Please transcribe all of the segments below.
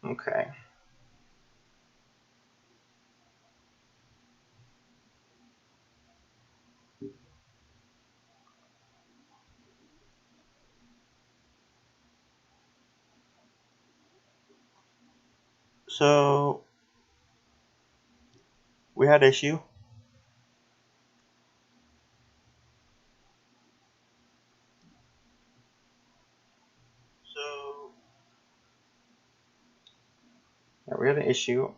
Okay. So we had issue. So yeah, we had an issue.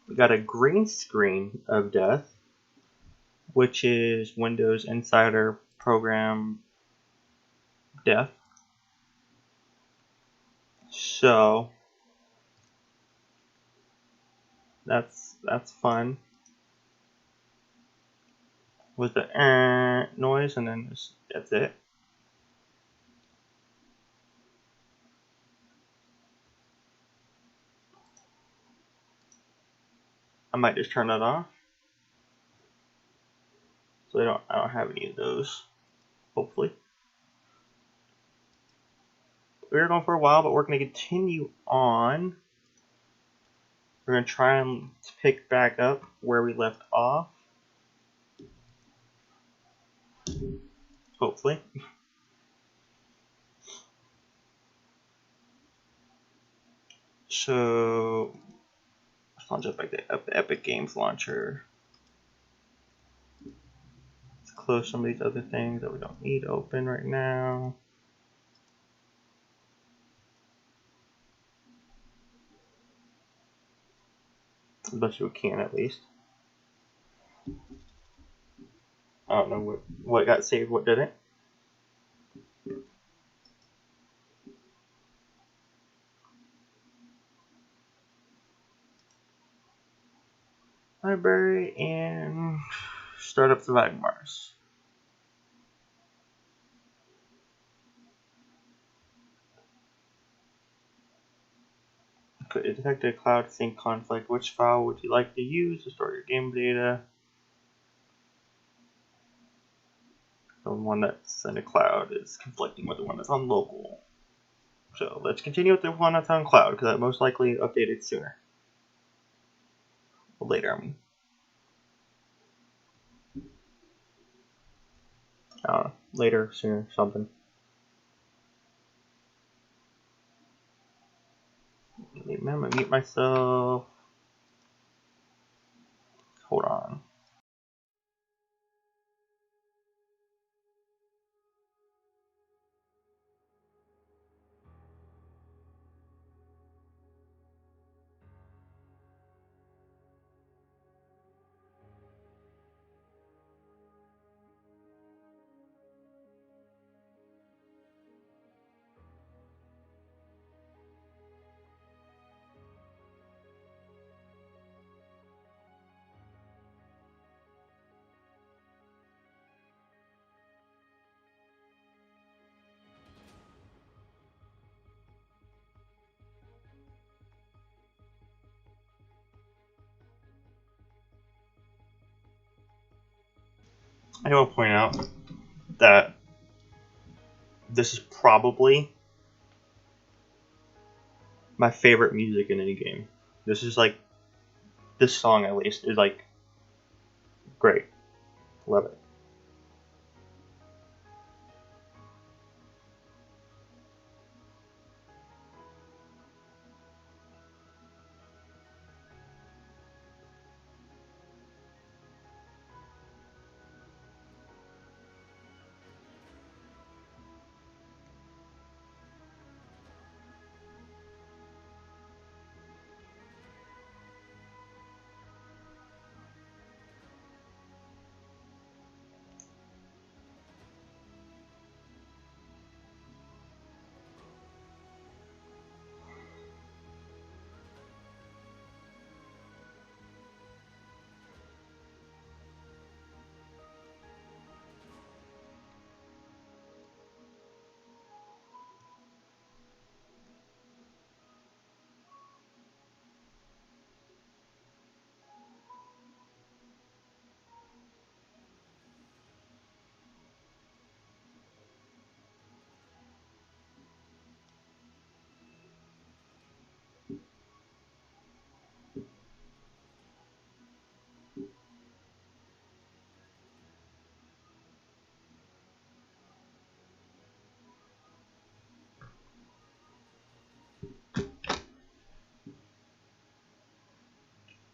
We got a green screen of death, which is Windows Insider program death. So that's fun. With the noise, and then that's it. I might just turn that off, so I don't have any of those. Hopefully, we were going for a while, but we're going to continue on. We're going to try and pick back up where we left off. Hopefully. So let's launch up like the Epic Games launcher. Let's close some of these other things that we don't need open right now. Unless we can, at least. I don't know what got saved, what didn't. Library and start up Surviving Mars. It detected a cloud sync conflict. Which file would you like to use to store your game data? The one that's in a cloud is conflicting with the one that's on local. So let's continue with the one that's on cloud, because that most likely updated sooner. Well, later, I mean. Later, sooner, something. I'm gonna mute myself. Hold on. I will point out that this is probably my favorite music in any game. This is like, this song at least is like great. Love it.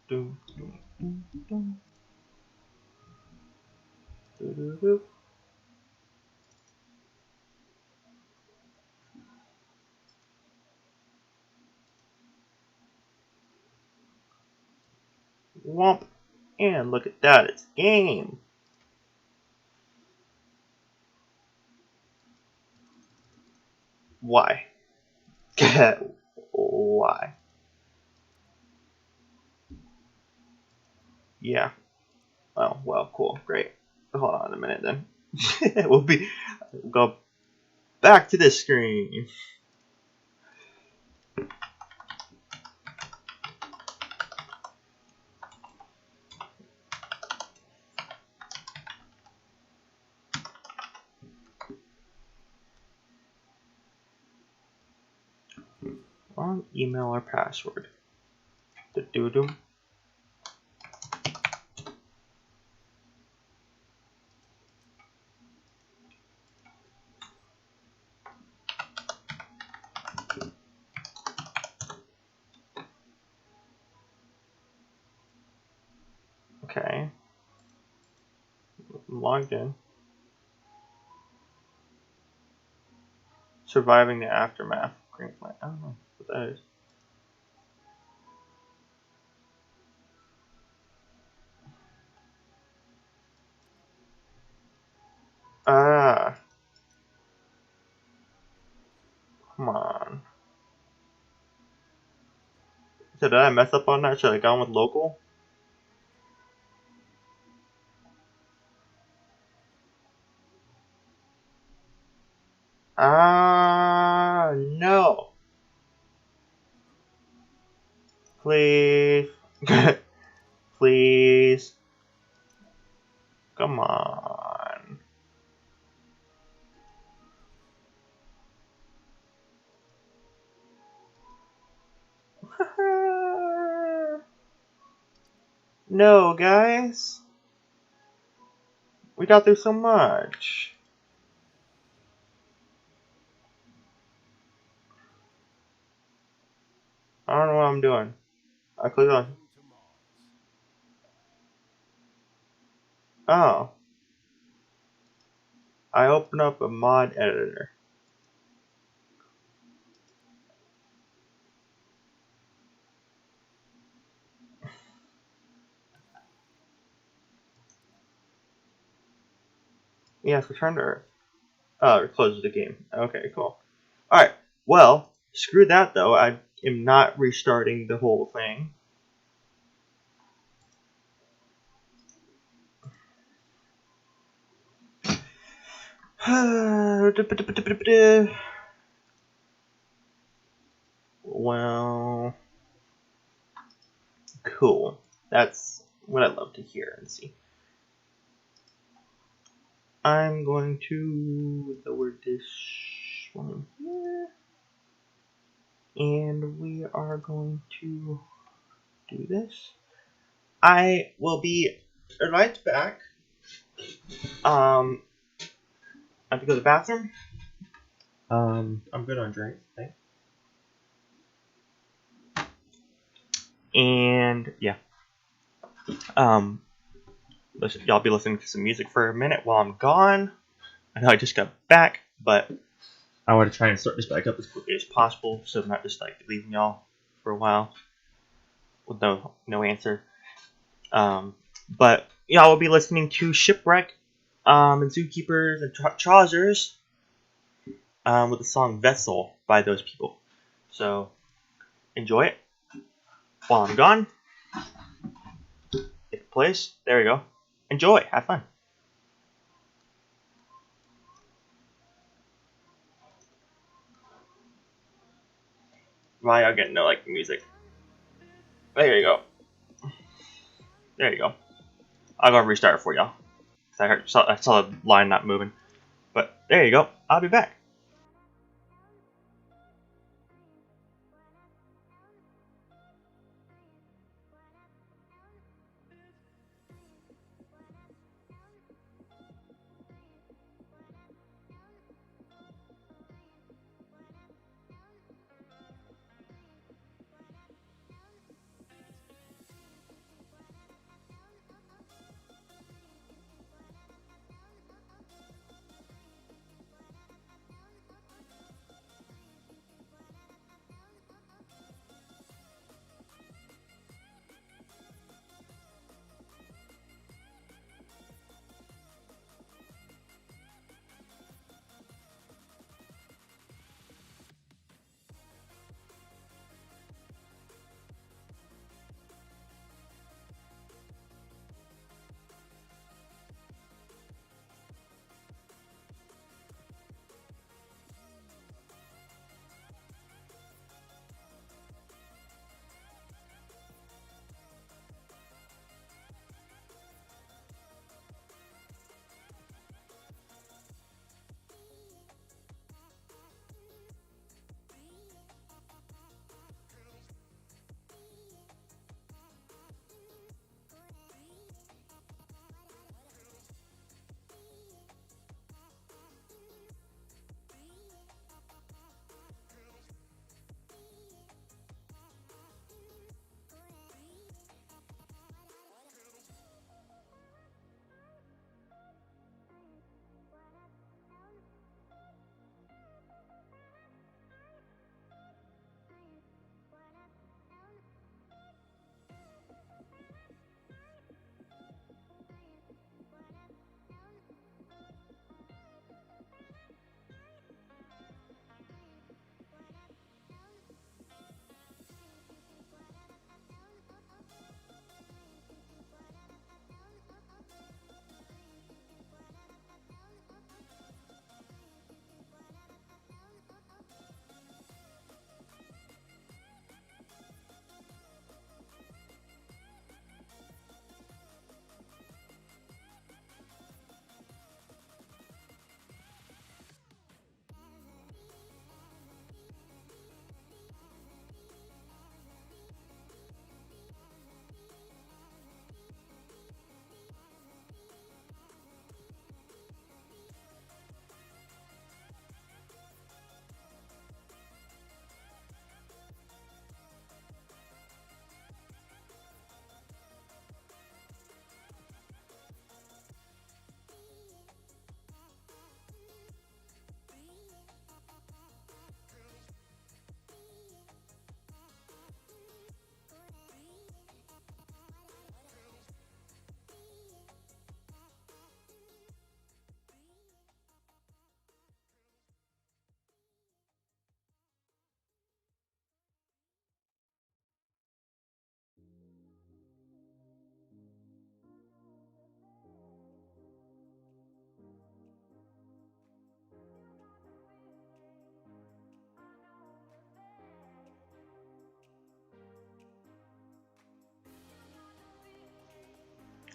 Doom, doom, doom, doom. Doo, doo, doo. Womp. And look at that, it's game. Why? Why? Yeah. Oh, well, cool, great. Hold on a minute then. we'll go back to this screen. Wrong email or password. Doo-doo. Okay. I'm logged in. Surviving the aftermath. Green flag. I don't know what that is. Ah. Come on. So did I mess up on that? Should I have gone with local? Ah, no. Please. Please. Come on. No, guys. We got through so much. I don't know what I'm doing. I click on. Oh. I open up a mod editor. Yes, return to Earth. Oh, it closes the game. Okay, cool. Alright, well, screw that though. I am not restarting the whole thing. Well, cool. That's what I love to hear and see. I'm going to lower this one here. And we are going to do this. I will be right back. I have to go to the bathroom. I'm good on drinks, thanks. And yeah. Y'all be listening to some music for a minute while I'm gone. I know I just got back, but I want to try and start this back up as quickly as possible, so I'm not just like leaving y'all for a while with no answer. But y'all will be listening to Shipwreck, and Zookeepers and Trousers, with the song Vessel by those people. So enjoy it while I'm gone. Take place. There we go. Enjoy. Have fun. Why y'all getting no like music? There you go. There you go. I'll go restart it for y'all. I saw the line not moving. But there you go. I'll be back.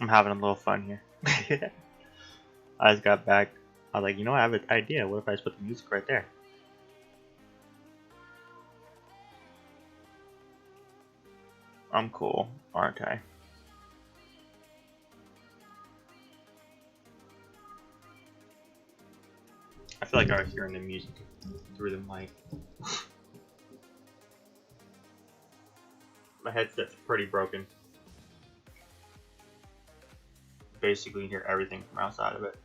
I'm having a little fun here. I just got back. I was like, you know, I have an idea. What if I just put the music right there? I'm cool, aren't I? I feel like I was hearing the music through the mic. My headset's pretty broken. Basically, you hear everything from outside of it.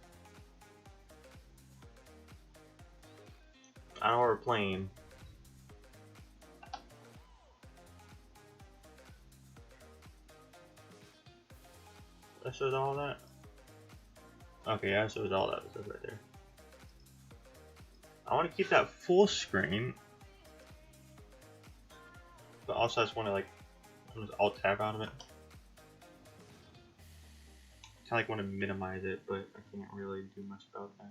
I know we're playing. That shows all that? Okay, yeah, that shows all that stuff right there. I want to keep that full screen. But also I just want to like, alt tab out of it. Kinda like want to minimize it, but I can't really do much about that.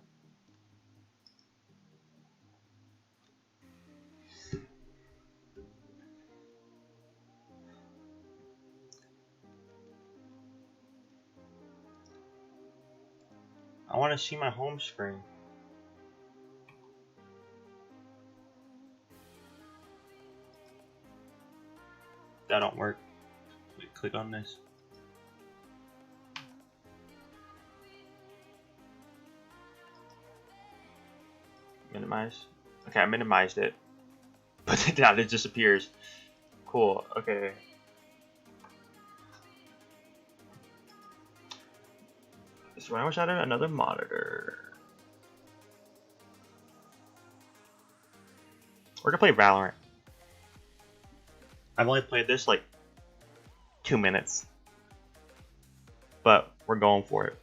I want to see my home screen. That don't work. Wait, click on this. Minimize. Okay, I minimized it. But now it disappears. Cool, okay. So I wish I had another monitor. We're gonna play Valorant. I've only played this like 2 minutes. But we're going for it.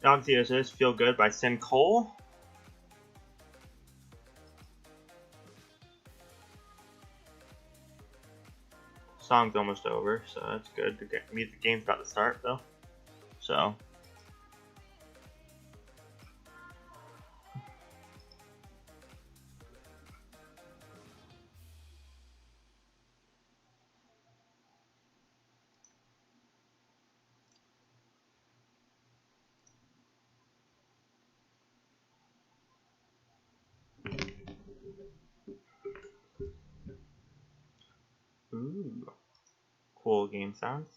Dog Theaters Feel Good by Sin Cole. Song's almost over, so that's good. The game's about to start though. So ooh. Cool game sounds.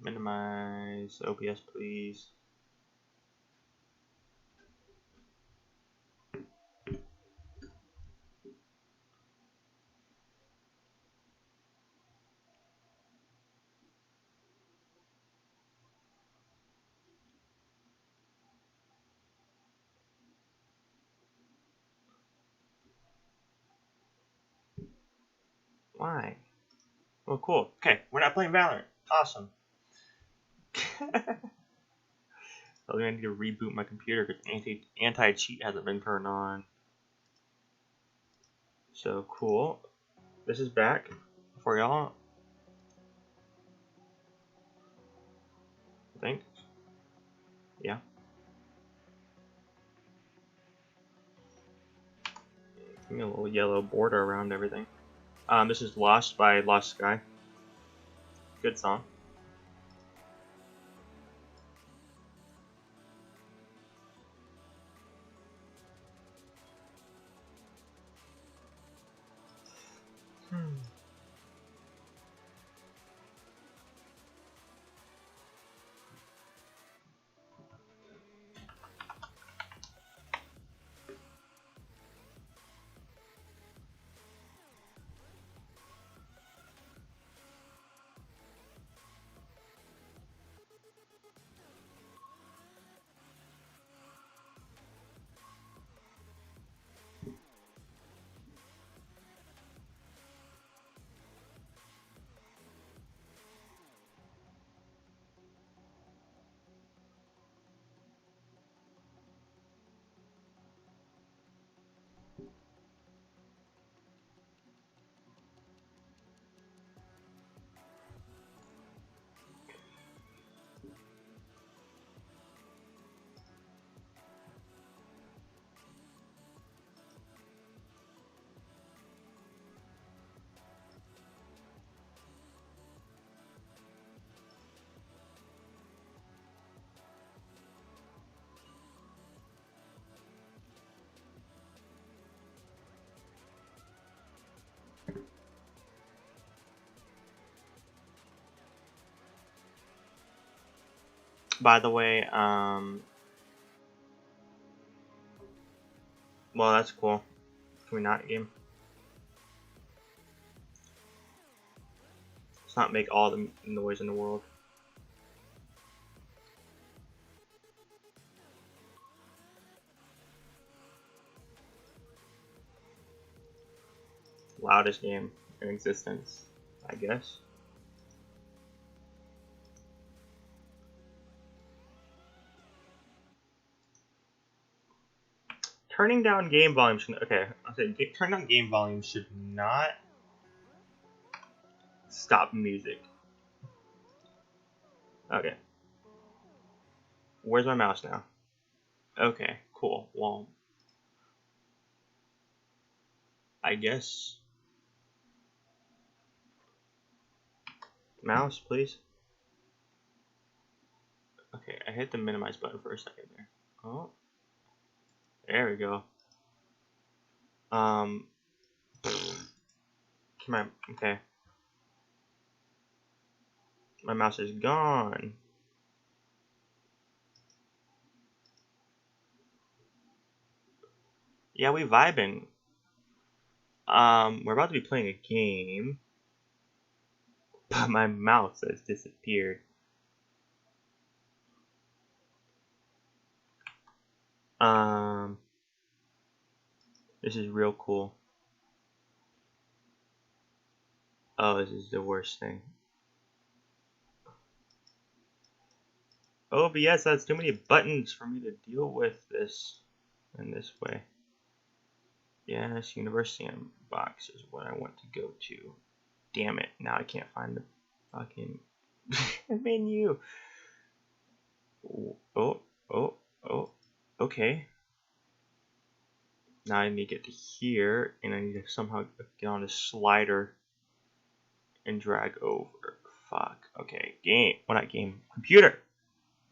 Minimize OBS, please. Why? Oh, cool. Okay, we're not playing Valorant. Awesome. I was gonna need to reboot my computer because anti-cheat hasn't been turned on. So cool. This is back for y'all. I think. Yeah. Give me a little yellow border around everything. This is Lost by Lost Sky. Good song. By the way, well, that's cool. Can we not game? Let's not make all the noise in the world. Loudest game in existence, I guess. Turning down game volume should, okay, I'll say turning down game volume should not stop music. Okay. Where's my mouse now? Okay, cool. Well, I guess. Mouse, please. Okay, I hit the minimize button for a second there. Oh. There we go. Come on. Okay. My mouse is gone. Yeah, we vibing. We're about to be playing a game, but my mouse has disappeared. This is real cool. Oh, this is the worst thing. OBS has too many buttons for me to deal with this in this way. Yes, University Box is what I want to go to. Damn it, now I can't find the fucking menu. Oh, okay. Now I need to get to here, and I need to somehow get on the slider and drag over. Fuck. Okay, game. Well, not game. Computer.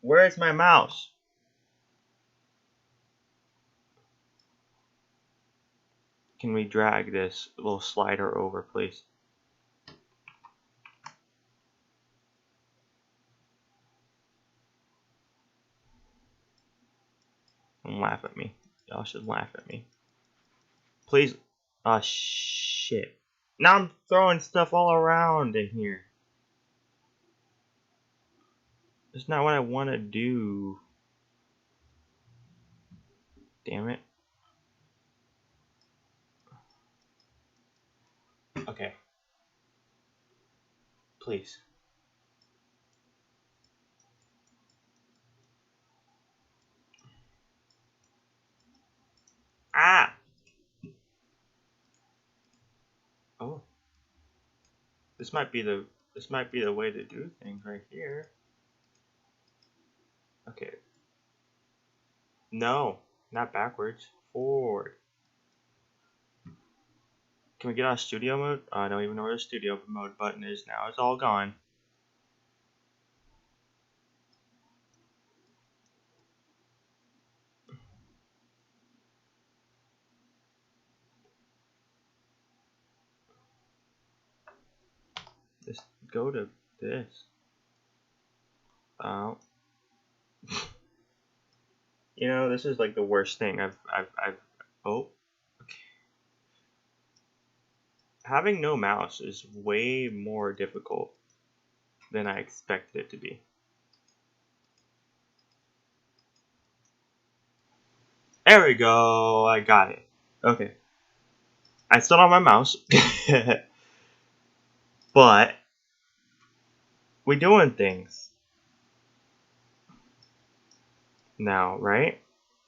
Where is my mouse? Can we drag this little slider over, please? Don't laugh at me. Y'all should laugh at me. Please. Ah, shit. Now I'm throwing stuff all around in here. That's not what I want to do. Damn it. Okay. Please. Ah! Oh. This might be the way to do things right here. Okay. No, not backwards. Forward. Can we get on studio mode? I don't even know where the studio mode button is now. It's all gone. Just go to this. Oh. You know, this is like the worst thing I've oh. Okay. Having no mouse is way more difficult than I expected it to be. There we go. I got it. Okay. I still don't have my mouse. But we doing things now, right?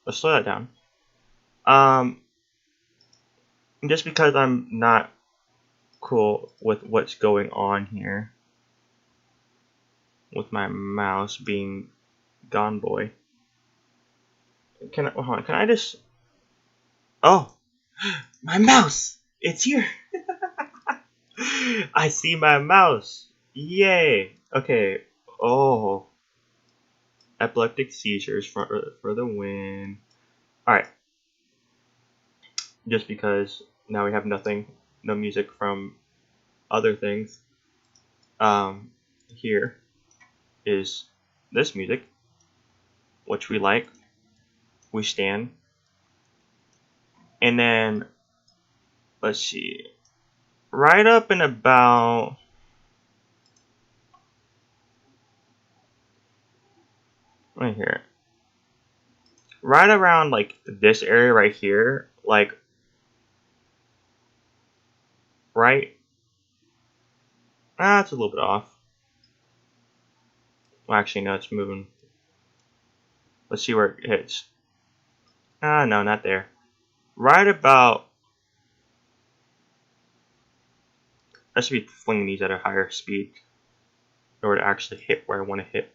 Let's slow that down. Just because I'm not cool with what's going on here with my mouse being gone boy. Can I just? Oh, my mouse! It's here. I see my mouse. Yay! Okay. Oh, epileptic seizures for the win. All right. Just because now we have nothing, no music from other things. Here is this music. which we like. We stand. And then, let's see, right up in about, right here, right around like this area right here, like right, it's a little bit off. Well, actually, no, it's moving. Let's see where it hits. No, not there. Right about, I should be flinging these at a higher speed in order to actually hit where I want to hit.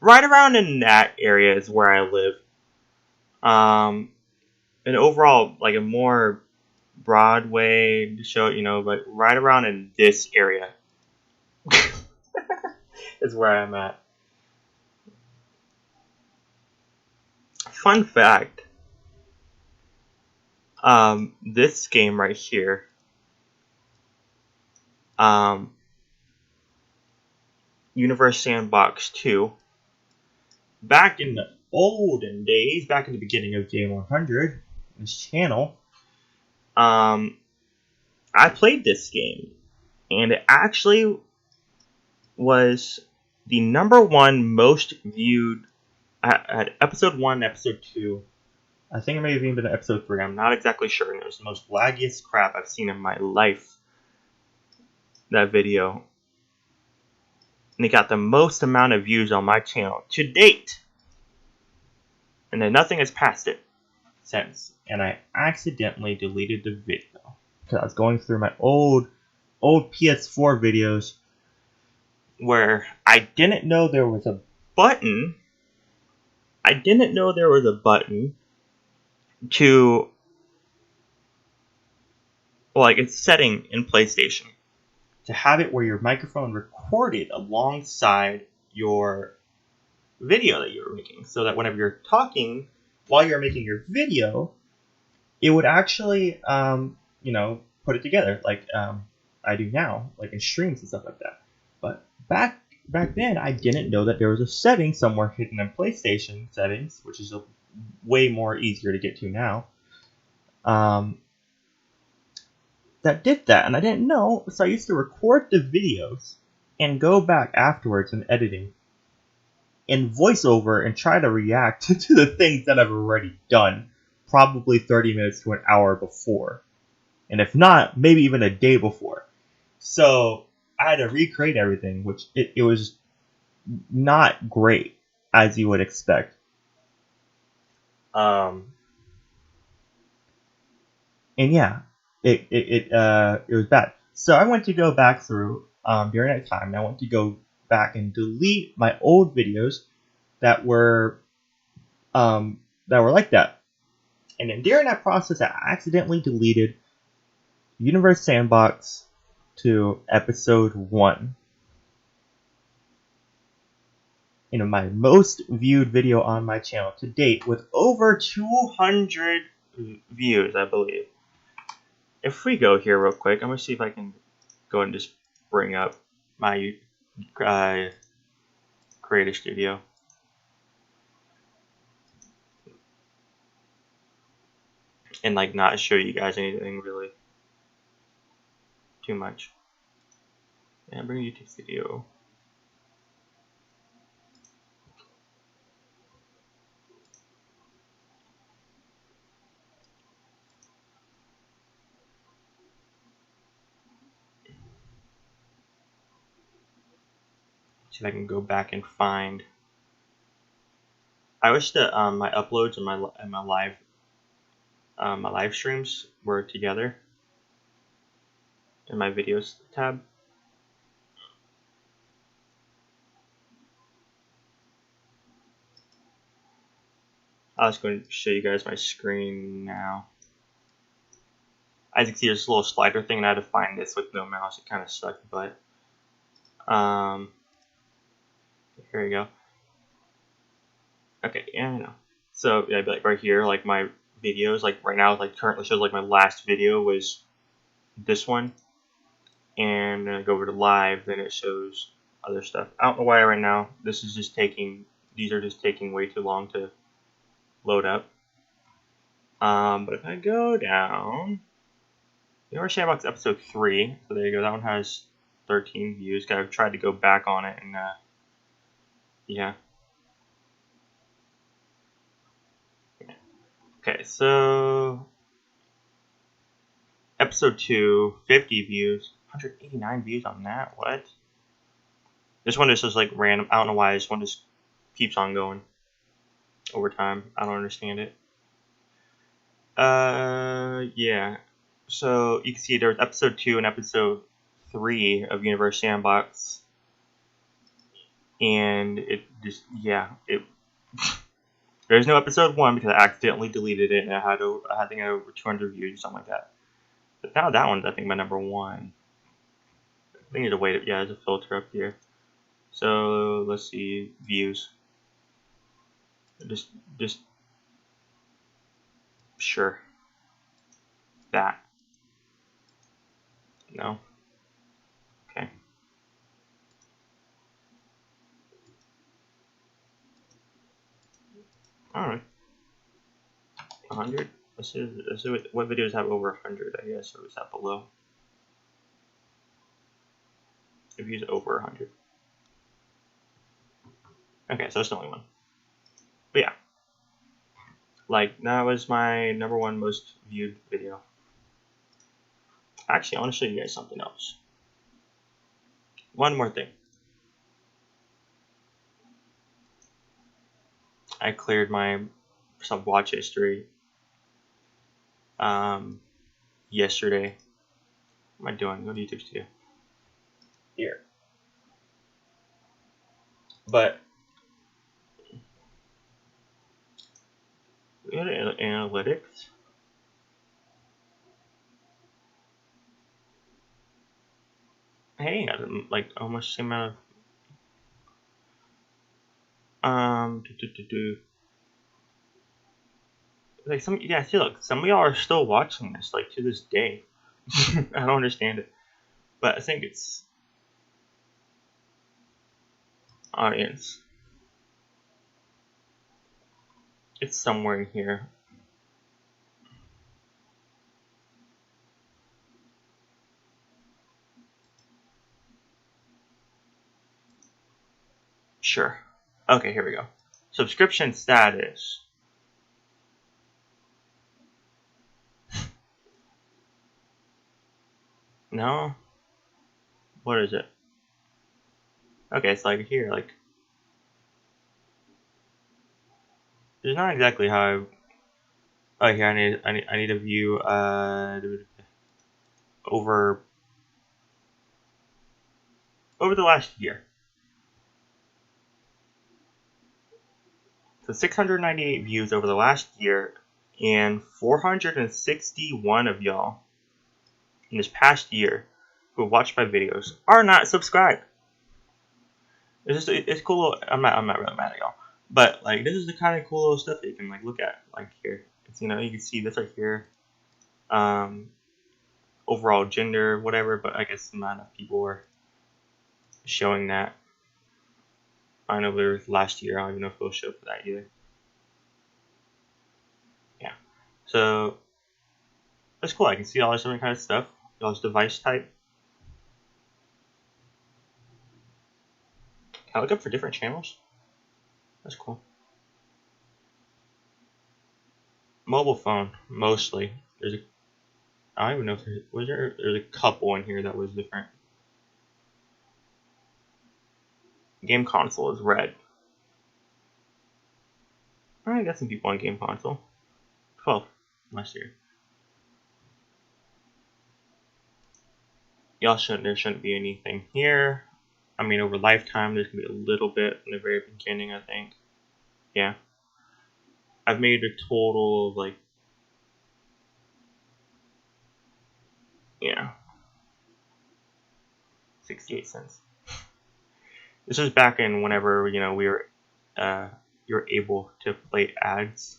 Right around in that area is where I live. And overall, like a more broad way to show it, but right around in this area is where I'm at. Fun fact, this game right here, Universe Sandbox 2, back in the olden days, back in the beginning of Game 100, this channel, I played this game, and it actually was the #1 most viewed at episode 1, episode 2. I think it may have even been episode 3. I'm not exactly sure. And it was the most laggiest crap I've seen in my life. That video. And it got the most amount of views on my channel to date. And then nothing has passed it since. And I accidentally deleted the video. Because I was going through my old PS4 videos where I didn't know there was a button. To, like, it's setting in PlayStation to have it where your microphone recorded alongside your video that you were making, so that whenever you're talking while you're making your video, it would actually, put it together like I do now, like in streams and stuff like that. But back then, I didn't know that there was a setting somewhere hidden in PlayStation settings, which is way more easier to get to now. That did that, and I didn't know, so I used to record the videos and go back afterwards in editing and voiceover and try to react to the things that I've already done, probably 30 minutes to an hour before, and if not, maybe even a day before. So I had to recreate everything, which it was not great, as you would expect. And yeah, it was bad. So I went to go back through during that time. And I went to go back and delete my old videos that were like that. And then during that process, I accidentally deleted Universe Sandbox to episode 1. My most viewed video on my channel to date, with over 200 views, I believe. If we go here real quick, I'm going to see if I can go and just bring up my Creator Studio. And like not show you guys anything really too much. Yeah, bring YouTube video. See if I can go back and find. I wish that my uploads and my live streams were together in my videos tab. I was going to show you guys my screen now. As you can see, there's a little slider thing, and I had to find this with no mouse. It kind of sucked, but here we go. Okay, yeah, I know. So yeah, like right here, like my videos, like right now, like currently shows like my last video was this one, and then I go over to live, then it shows other stuff. I don't know why right now this is just taking these are just taking way too long to load up. But if I go down, Universe Sandbox episode 3, so there you go. That one has 13 views. I've tried to go back on it, and yeah. Okay, so episode 2, 50 views, 189 views on that. What? This one is just like random. I don't know why this one just keeps on going over time. I don't understand it. Yeah. So you can see there's episode 2 and episode 3 of Universe Sandbox, and it just there's no episode 1 because I accidentally deleted it and I think I had over 200 views or something like that. But now that one's I think my number 1. I think there's a way to there's a filter up here. So let's see views. Just sure that. No. Okay. Alright. 100. Let's see what videos have over 100, I guess, or is that below? If views over 100. Okay, so that's the only one. But yeah. Like, that was my number 1 most viewed video. Actually, I want to show you guys something else. One more thing. I cleared my some watch history yesterday. What am I doing? What do YouTube do? Here. But we go to analytics. Hey, I got like almost the same amount of like see, look, some of y'all are still watching this like to this day. I don't understand it, but I think it's audience. It's somewhere in here. Sure. Okay, here we go. Subscription status. No? What is it? Okay, it's like here, like it's not exactly how oh here I need to view over the last year. So 698 views over the last year, and 461 of y'all in this past year who have watched my videos are not subscribed. It's cool. I'm not really mad at y'all, but like this is the kind of cool little stuff that you can like look at like here. It's, you can see this right here. Overall gender, whatever, but I guess not enough people were showing that. I know there was last year. I don't even know if it'll show for that either. Yeah, so that's cool. I can see all this different kind of stuff. Y'all's device type. Can I look up for different channels? That's cool. Mobile phone, mostly. I don't even know if there's a couple in here that was different. Game console is red. I got some people on game console. 12 last year. There shouldn't be anything here. I mean, over lifetime, there's gonna be a little bit in the very beginning, I think. Yeah. I've made a total of like, 68 cents. This was back in whenever, we were, you were able to play ads.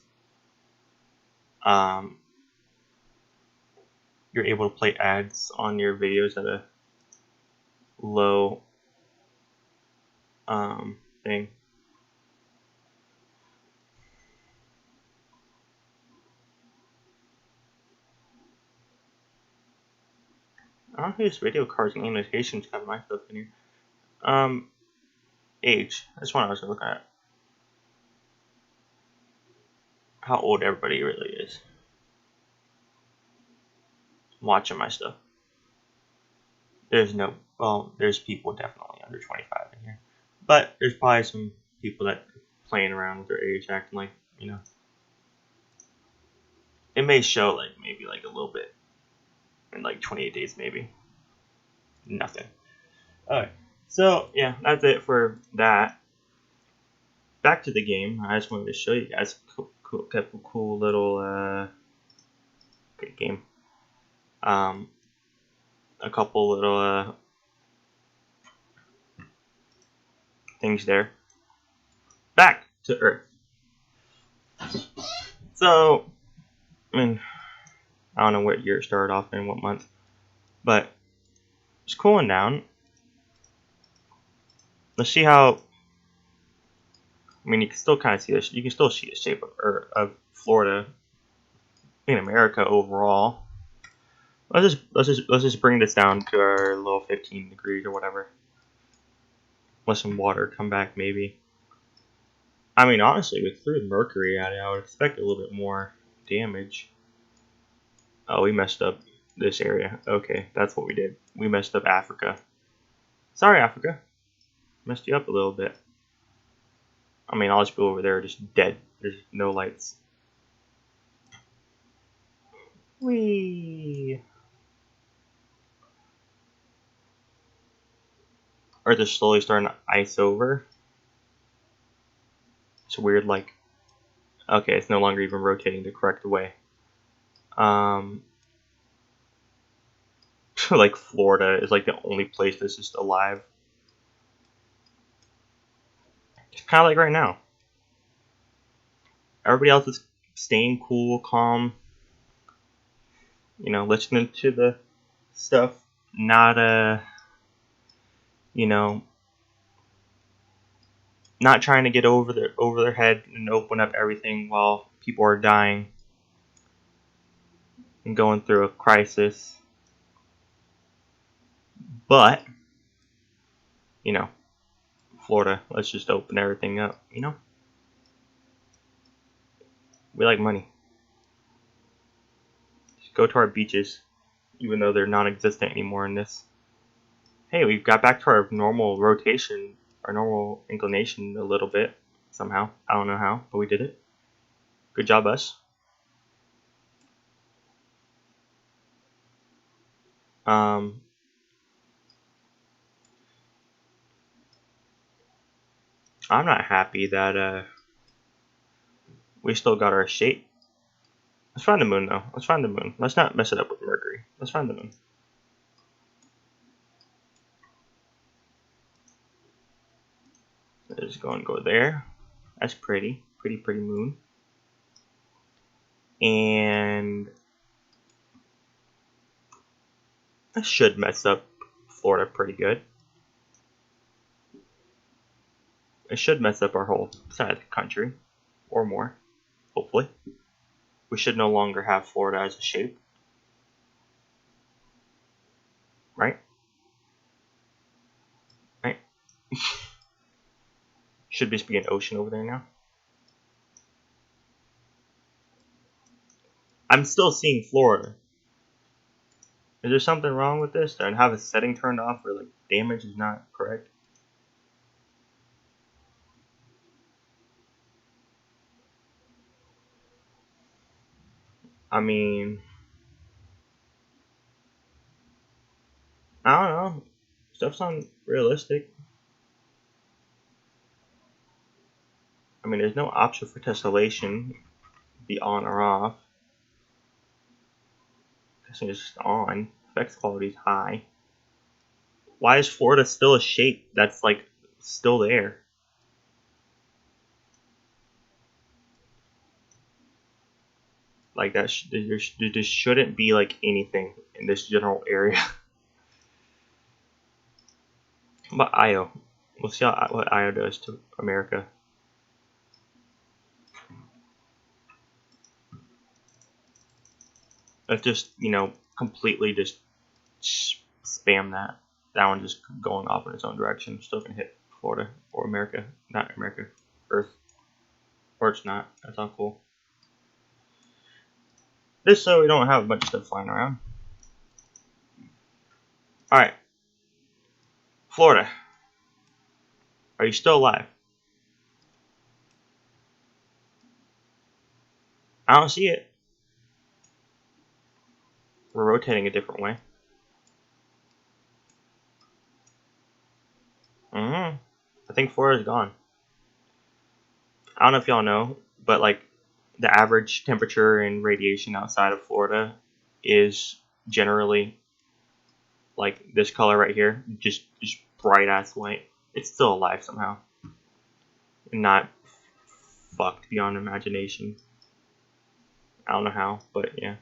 You're able to play ads on your videos at a low, thing. don't use video cards and limitations have my stuff in here. Age. That's what I was looking at. How old everybody really is. I'm watching my stuff. There's no, well, there's people definitely under 25 in here. But there's probably some people that are playing around with their age, acting like, you know. It may show like maybe like a little bit in like 28 days maybe. Nothing. Alright, so yeah, that's it for that. Back to the game. I just wanted to show you guys a cool little good game. A couple little things there. Back to Earth. So, I mean, I don't know what year it started off in, what month, but it's cooling down. Let's see how. I mean, you can still kind of see this. You can still see the shape of Florida in America overall. Let's just bring this down to our little 15 degrees or whatever. Let some water come back maybe. I mean, honestly, we threw mercury at it. I would expect a little bit more damage. Oh, we messed up this area. Okay, that's what we did. We messed up Africa. Sorry, Africa. Messed you up a little bit. I mean, all these people over there are just dead. There's no lights. Whee! Earth is slowly starting to ice over. It's weird, like... Okay, it's no longer even rotating the correct way. Like, Florida is like the only place that's just alive. It's kind of like right now. Everybody else is staying cool, calm. You know, listening to the stuff. Not, you know... Not trying to get over their head and open up everything while people are dying and going through a crisis. But, you know, Florida, let's just open everything up, you know? We like money. Just go to our beaches, even though they're non-existent anymore in this. Hey, we got back to our normal rotation, our normal inclination a little bit, somehow. I don't know how, but we did it. Good job, us. I'm not happy that we still got our shape. Let's find the moon, though. Let's find the moon. Let's not mess it up with Mercury. Let's find the moon. Let's go there. That's pretty. Pretty moon. And that should mess up Florida pretty good. It should mess up our whole side of the country. Or more. Hopefully. We should no longer have Florida as a shape. Right? Right? Should just be an ocean over there now. I'm still seeing Florida. Is there something wrong with this? Do I have a setting turned off or like damage is not correct? I mean, I don't know. Stuff's unrealistic. I mean, there's no option for tessellation. Be on or off. Testing is just on. Effects quality is high. Why is Florida still a shape that's like still there? Like that, there just shouldn't be like anything in this general area. What about Io? We'll see what Io does to America. Let's just, you know, completely just spam that. That one just going off in its own direction. Still gonna hit Florida or America. Not America. Earth. Or it's not. That's not cool. Just so we don't have a bunch of stuff flying around. Alright. Florida. Are you still alive? I don't see it. We're rotating a different way. I think Florida's gone. I don't know if y'all know, but like the average temperature and radiation outside of Florida is generally like this color right here, just bright ass white. It's still alive somehow, and not fucked beyond imagination. I don't know how, but yeah.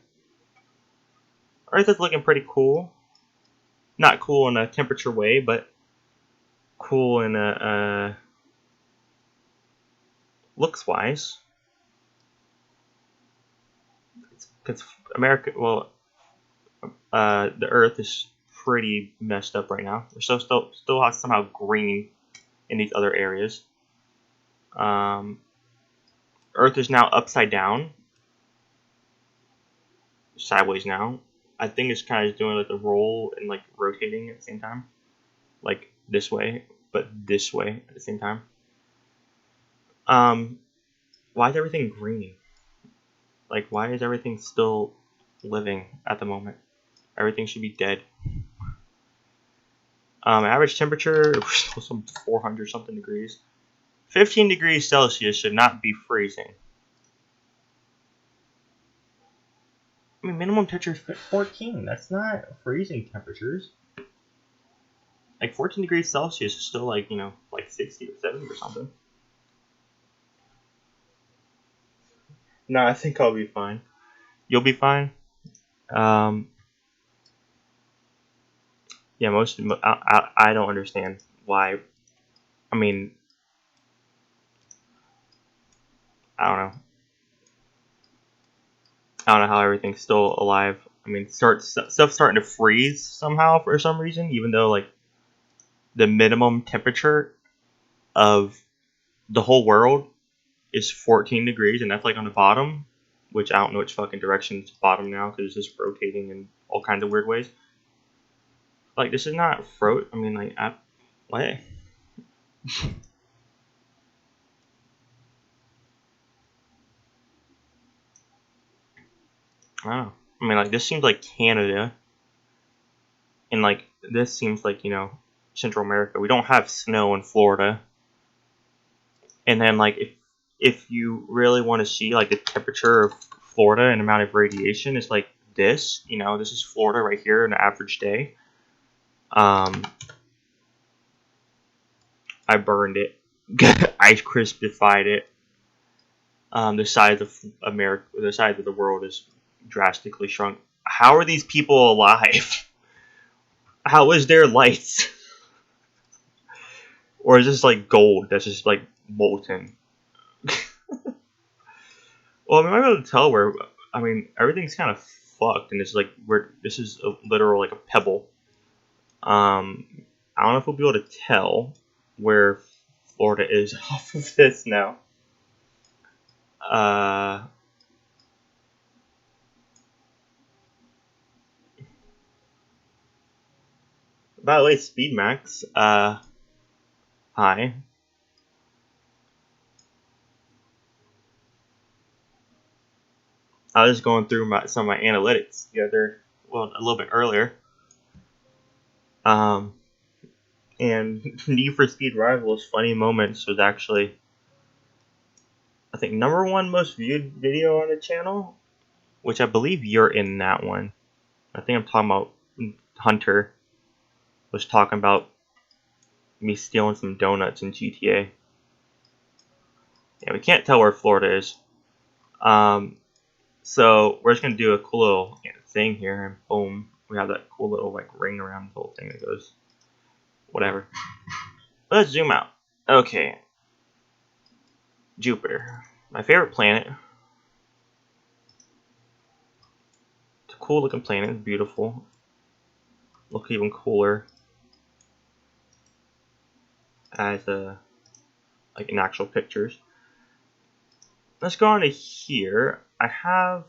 Earth is looking pretty cool. Not cool in a temperature way, but cool in a looks wise. Because America, well, the Earth is pretty messed up right now. We're still has somehow green in these other areas. Earth is now upside down, sideways now. I think it's kind of doing like the roll and like rotating at the same time, like this way, but this way at the same time. Why is everything green? Like, why is everything still living at the moment? Everything should be dead. Average temperature, we're still some 400 something degrees. 15 degrees Celsius should not be freezing. I mean, minimum temperature is 14. That's not freezing temperatures. Like 14 degrees Celsius is still like, you know, like 60 or 70 or something. No, I think I'll be fine. You'll be fine. Yeah, I don't understand why. I mean, I don't know. I don't know how everything's still alive. I mean, stuff's starting to freeze somehow for some reason, even though like the minimum temperature of the whole world is 14 degrees, and that's like on the bottom, which I don't know which fucking direction it's bottom now because it's just rotating in all kinds of weird ways. Like, this is not I mean, like, what? I don't know. I mean, like, this seems like Canada, and like this seems like, you know, Central America. We don't have snow in Florida. And then like if you really want to see like the temperature of Florida and amount of radiation, is like this. You know, this is Florida right here, an average day. I burned it. I crispified it. The size of America, the size of the world is drastically shrunk. How are these people alive? How is there lights? Or is this like gold that's just like molten? Well, I mean, I'm able to tell where. I mean, everything's kind of fucked, and it's like this is a literal like a pebble. I don't know if we'll be able to tell where Florida is off of this now. By the way, Speed Max. Hi. I was going through some of my analytics a little bit earlier. And Need for Speed Rivals Funny Moments was actually, I think, #1 most viewed video on the channel, which I believe you're in that one. I think I'm talking about Hunter was talking about me stealing some donuts in GTA. Yeah, we can't tell where Florida is. So we're just gonna do a cool little thing here, and boom, we have that cool little like ring around the whole thing that goes whatever. Let's zoom out. Okay, Jupiter, my favorite planet. It's a cool looking planet. It's beautiful. look even cooler as like in actual pictures. Let's go on to here. I have,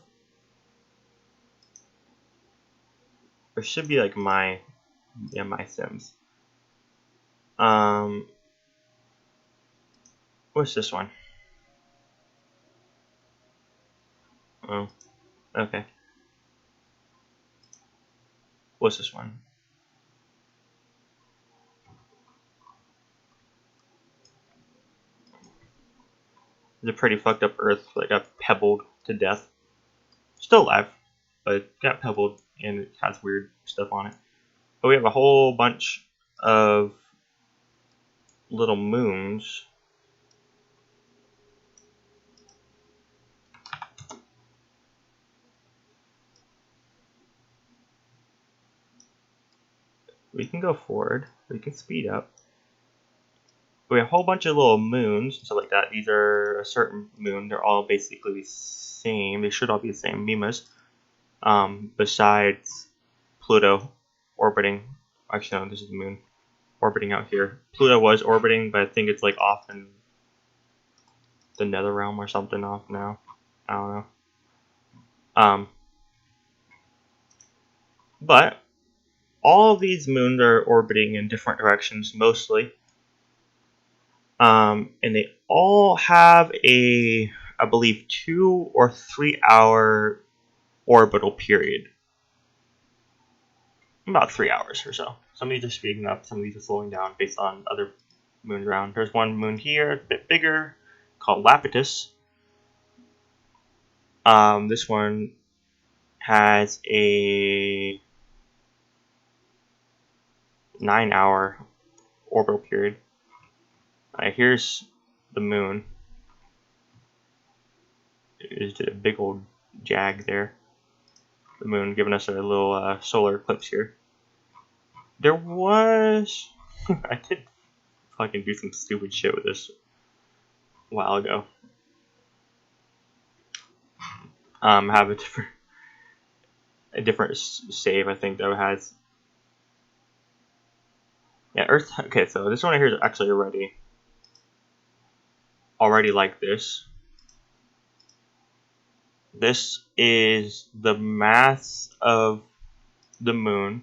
there should be like my sims. What's this one? Oh, okay. What's this one? It's a pretty fucked up Earth that got pebbled to death. Still alive, but it got pebbled and it has weird stuff on it. But we have a whole bunch of little moons. We can go forward. We can speed up. We have a whole bunch of little moons and stuff like that. These are a certain moon. They're all basically the same. They should all be the same. Mimas. Besides Pluto orbiting. Actually, no, this is the moon orbiting out here. Pluto was orbiting, but I think it's like off in the nether realm or something off now. I don't know. But all of these moons are orbiting in different directions mostly. And they all have a, I believe, 2 or 3 hour orbital period. About 3 hours or so. Some of these are speeding up, some of these are slowing down based on other moons around. There's one moon here, a bit bigger, called Pt.2. This one has a 9 hour orbital period. Here's the moon. There's a big old jag there. The moon giving us a little solar eclipse here. There was... I did fucking do some stupid shit with this a while ago. Have a different save, I think, that it has. Yeah, Earth... Okay, so this one here is actually already like this. This is the mass of the moon,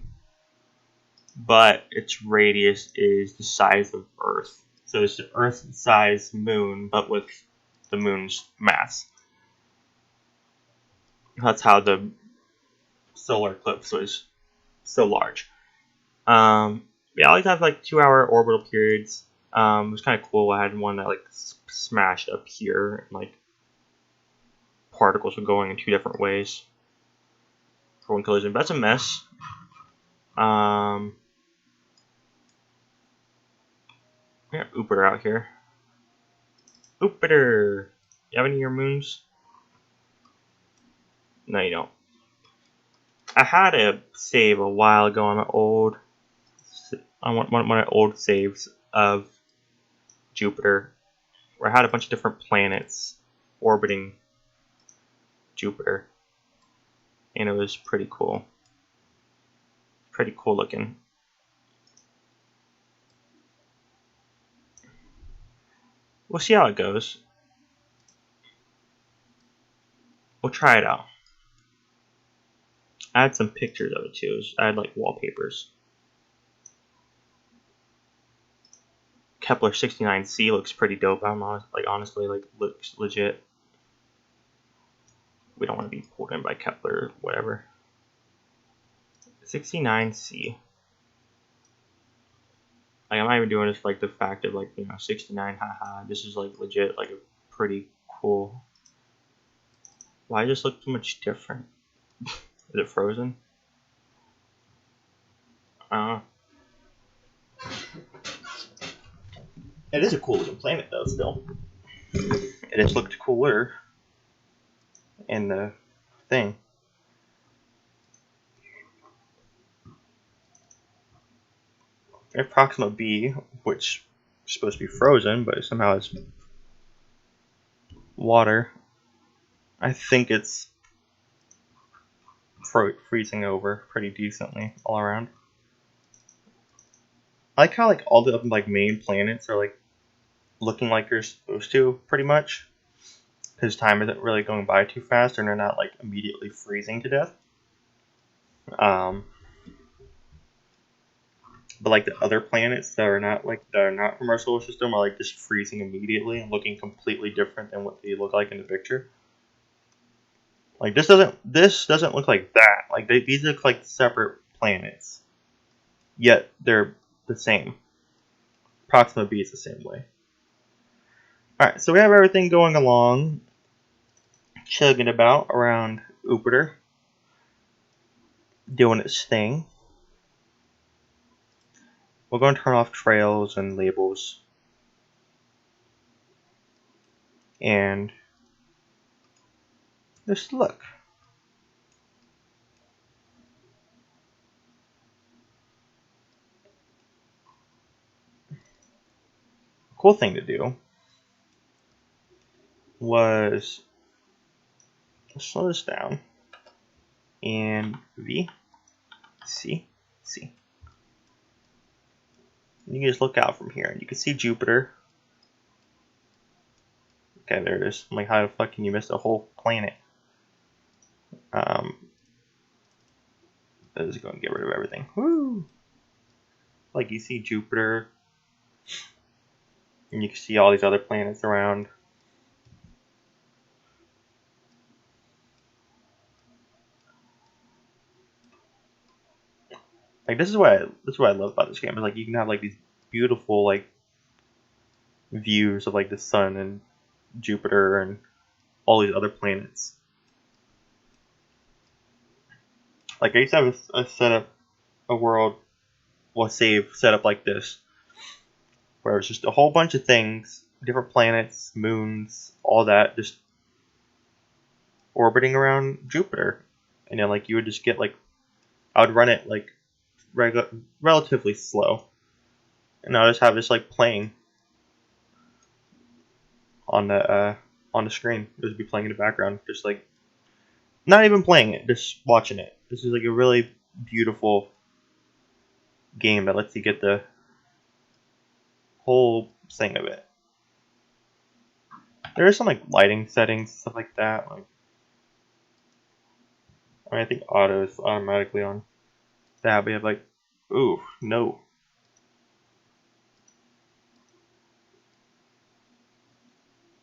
but its radius is the size of Earth. So it's the Earth-sized moon, but with the moon's mass. That's how the solar eclipse was so large. Yeah, I always have like 2 hour orbital periods. It was kind of cool. I had one that like smashed up here, and like particles were going in 2 different ways for one collision. But that's a mess. Yeah, Jupiter out here. Jupiter! You have any of your moons? No, you don't. I had a save a while ago on one of my old saves of Jupiter, where I had a bunch of different planets orbiting Jupiter, and it was pretty cool. Pretty cool looking. We'll see how it goes. We'll try it out. I had some pictures of it too. I had like wallpapers. Kepler 69c looks pretty dope. Honestly, looks legit. We don't want to be pulled in by Kepler or whatever. 69c. Like, I'm not even doing this for like the fact of 69, haha. This is like legit, like a pretty cool. Why does this look so much different? Is it frozen? It is a cool looking planet though, still. It just looked cooler in the thing. We have Proxima B, which is supposed to be frozen, but somehow it's water. I think it's freezing over pretty decently all around. I like how like all the like main planets are like looking like they're supposed to, pretty much, because time isn't really going by too fast, and they're not like immediately freezing to death. But like the other planets that are not from our solar system are like just freezing immediately and looking completely different than what they look like in the picture. Like this doesn't look like that. Like these look like separate planets, yet they're the same. Proxima b is the same way. All right, so we have everything going along, chugging about around Jupiter, doing its thing. We're going to turn off trails and labels, and just look. Cool thing to do was slow this down and V, C, C. And you can just look out from here and you can see Jupiter. Okay, there it is. I'm like, how the fuck can you miss a whole planet? That is going to get rid of everything. Woo! Like you see Jupiter, and you can see all these other planets around. Like this is what I love about this game. Is like you can have like these beautiful like views of like the sun and Jupiter and all these other planets. Like I used to have a setup, a world, well, save setup like this, where it's just a whole bunch of things, different planets, moons, all that, just orbiting around Jupiter, and then like you would just get like, I would run it like relatively slow, and I would just have this like playing on the screen. It would be playing in the background, just like not even playing it, just watching it. This is like a really beautiful game that lets you get the whole thing of it. There are some like lighting settings, stuff like that. Like, I think auto is automatically on that. We have like, ooh, no.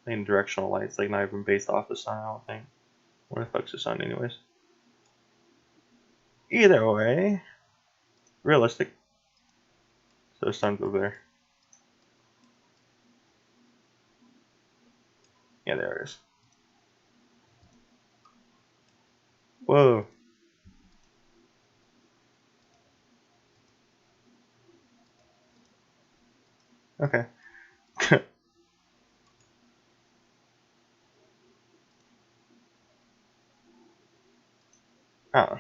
And directional lights, like not even based off the sun, I don't think. What the fuck's the sun, anyways? Either way, realistic. So the sun's over there. Yeah, there it is. Whoa. Okay. Oh.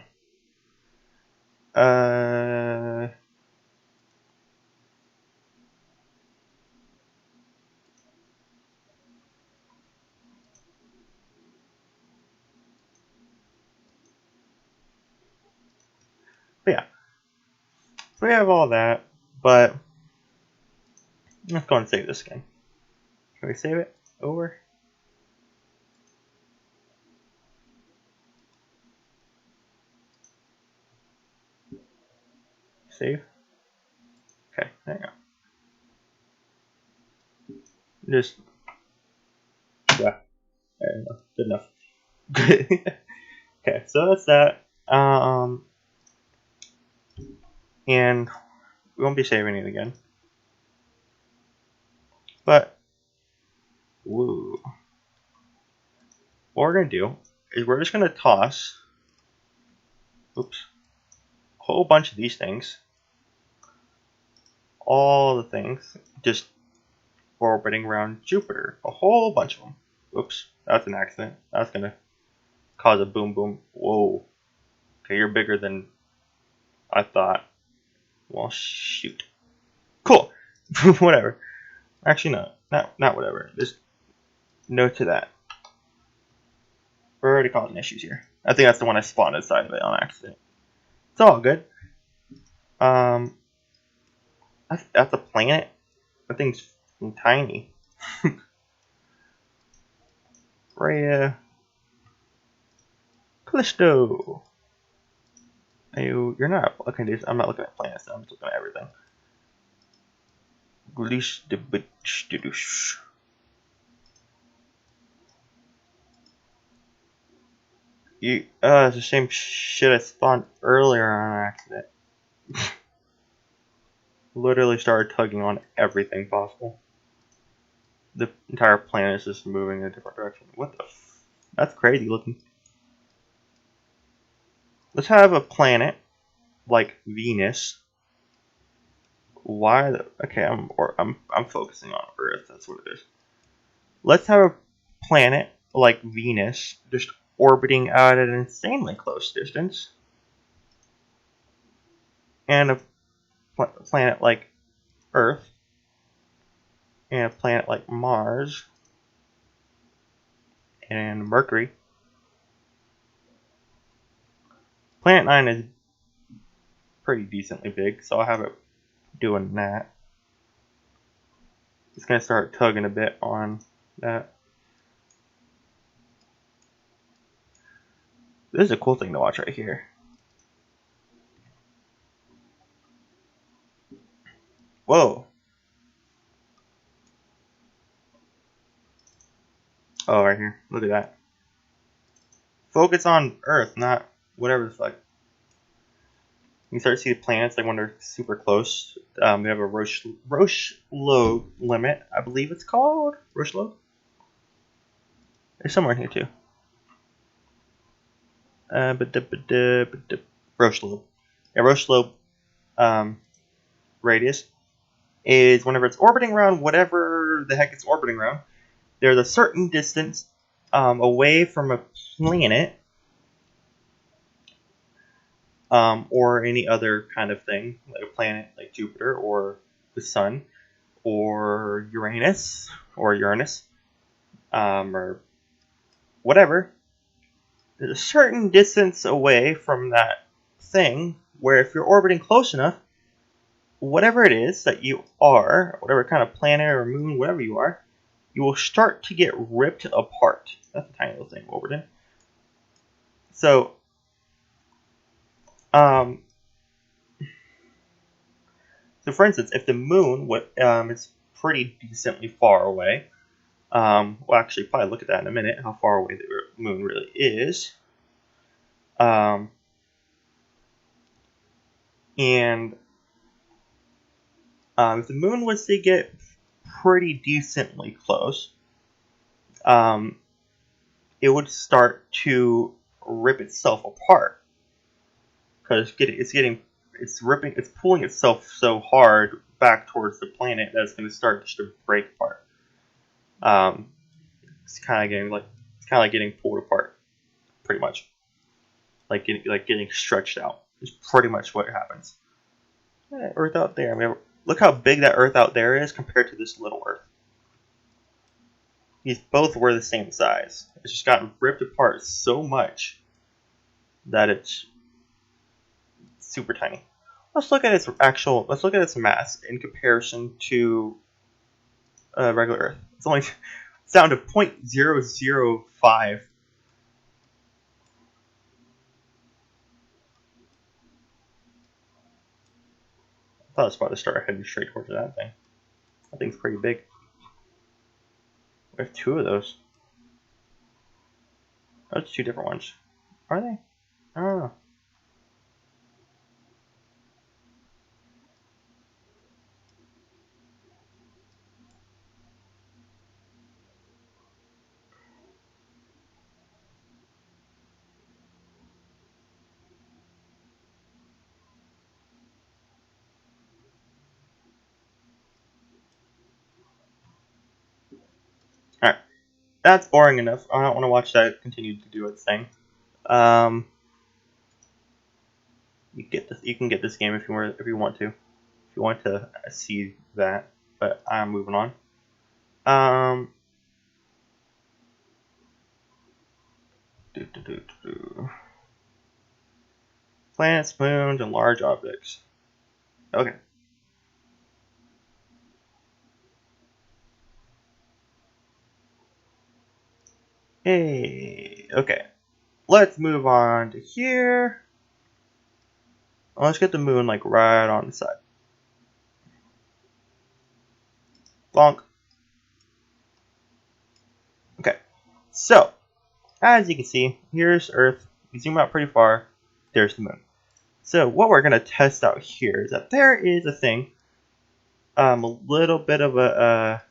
But yeah. So we have all that, but let's go and save this again. Can we save it? Over? Save? Okay, there you go. Just, yeah, there you go. Good enough. Okay, so that's that. And we won't be saving it again. But, woo. What we're going to do is we're just going to toss, oops, a whole bunch of these things, all the things, just orbiting around Jupiter. A whole bunch of them. Oops, that's an accident. That's going to cause a boom boom. Whoa. Okay, you're bigger than I thought. Well, shoot. Cool. Whatever. Actually, no. Not whatever. Just no to that. We're already causing issues here. I think that's the one I spawned inside of it on accident. It's all good. That's a planet? That thing's tiny. Rhea. Callisto. You're not. Okay, dude, I'm not looking at planets. I'm just looking at everything. It's the same shit I spawned earlier on accident. Literally started tugging on everything possible. The entire planet is just moving in a different direction. What the f? That's crazy looking. Let's have a planet like Venus. Why the? Okay, I'm focusing on Earth. That's what it is. Let's have a planet like Venus just orbiting out at an insanely close distance, and a planet like Earth, and a planet like Mars, and Mercury. Planet 9 is pretty decently big, so I'll have it doing that. It's going to start tugging a bit on that. This is a cool thing to watch right here. Whoa. Oh, right here. Look at that. Focus on Earth, not whatever the fuck. You start to see the planets like when they're super close. They have a Roche-Low limit, I believe it's called. Roche-Low? There's somewhere in here too. Roche-Low. Yeah, Roche-Low radius is whenever it's orbiting around whatever the heck it's orbiting around, there's a certain distance away from a planet or any other kind of thing, like a planet like Jupiter or the Sun or Uranus or whatever. There's a certain distance away from that thing where if you're orbiting close enough, whatever it is that you are, whatever kind of planet or moon, whatever you are, you will start to get ripped apart. That's a tiny little thing orbiting. So, so for instance, if the moon is pretty decently far away, we'll actually probably look at that in a minute, how far away the moon really is. And if the moon was to get pretty decently close, it would start to rip itself apart because it's pulling itself so hard back towards the planet that it's going to start just to break apart. It's kind of getting pulled apart, pretty much, like getting stretched out. Is pretty much what happens. Earth out there. I mean, look how big that Earth out there is compared to this little Earth. These both were the same size. It's just gotten ripped apart so much that it's super tiny. Let's look at its mass in comparison to regular Earth. It's down to 0.005. I thought I was about to start heading straight towards that thing. That thing's pretty big. We have two of those. Those two different ones. Are they? I don't know. Alright. That's boring enough. I don't want to watch that continue to do its thing. You can get this game if you want to. If you want to see that. But I'm moving on. Planets, moons, and large objects. Okay. Hey, okay. Let's move on to here. Let's get the moon like right on the side. Bonk. Okay, so as you can see, here's Earth. We zoom out pretty far. There's the moon. So what we're gonna test out here is that there is a thing, a little bit of a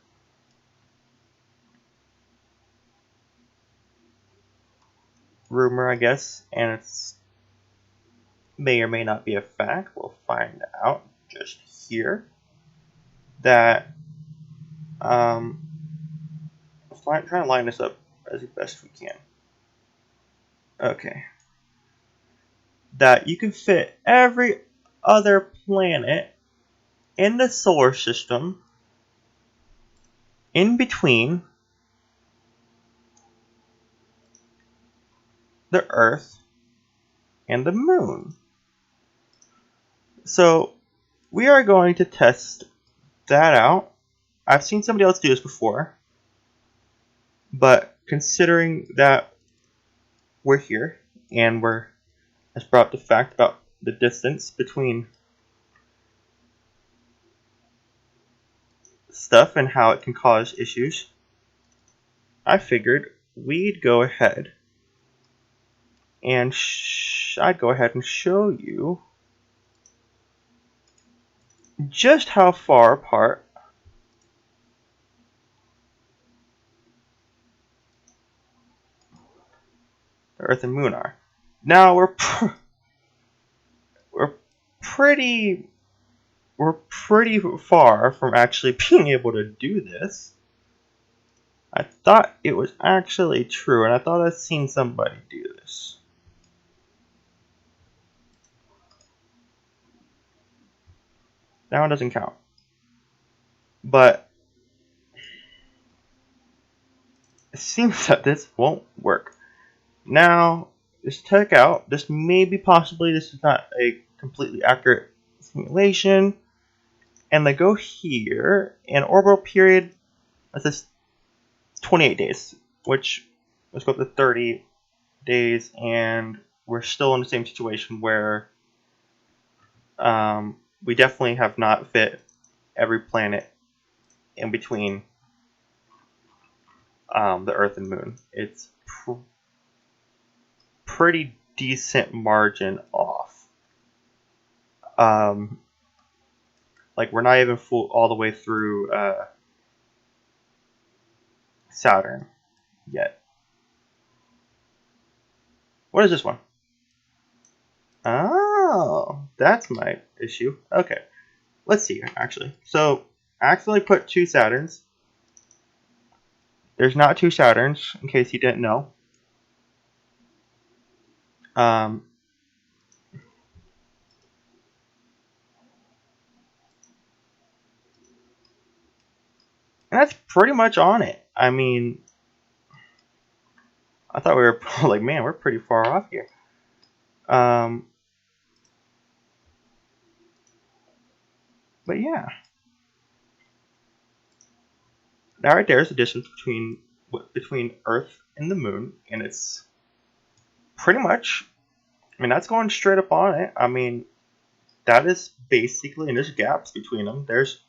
rumor, I guess, and it's may or may not be a fact. We'll find out just here. That let's try to line this up as best we can. Okay. That you can fit every other planet in the solar system in between the Earth and the moon. So we are going to test that out. I've seen somebody else do this before, but considering that we're here and has brought the fact about the distance between stuff and how it can cause issues, I figured we'd go ahead and I'd go ahead and show you just how far apart the Earth and Moon are. Now we're pretty far from actually being able to do this. I thought it was actually true, and I thought I'd seen somebody do this. That one doesn't count. But it seems that this won't work. Now, just check out. This is not a completely accurate simulation. And they go here, and orbital period, that's just 28 days, which let's go up to 30 days, and we're still in the same situation where we definitely have not fit every planet in between the Earth and Moon. It's pretty decent margin off. Like we're not even all the way through Saturn yet. What is this one? Oh, that's my issue. Okay, let's see here, actually. So, I accidentally put 2 Saturns. There's not 2 Saturns, in case you didn't know. And that's pretty much on it. I mean, I thought we were like, man, we're pretty far off here. But yeah. Now right there is the distance between Earth and the Moon, and it's pretty much, I mean, that's going straight up on it. I mean, that is basically, and there's gaps between them. There's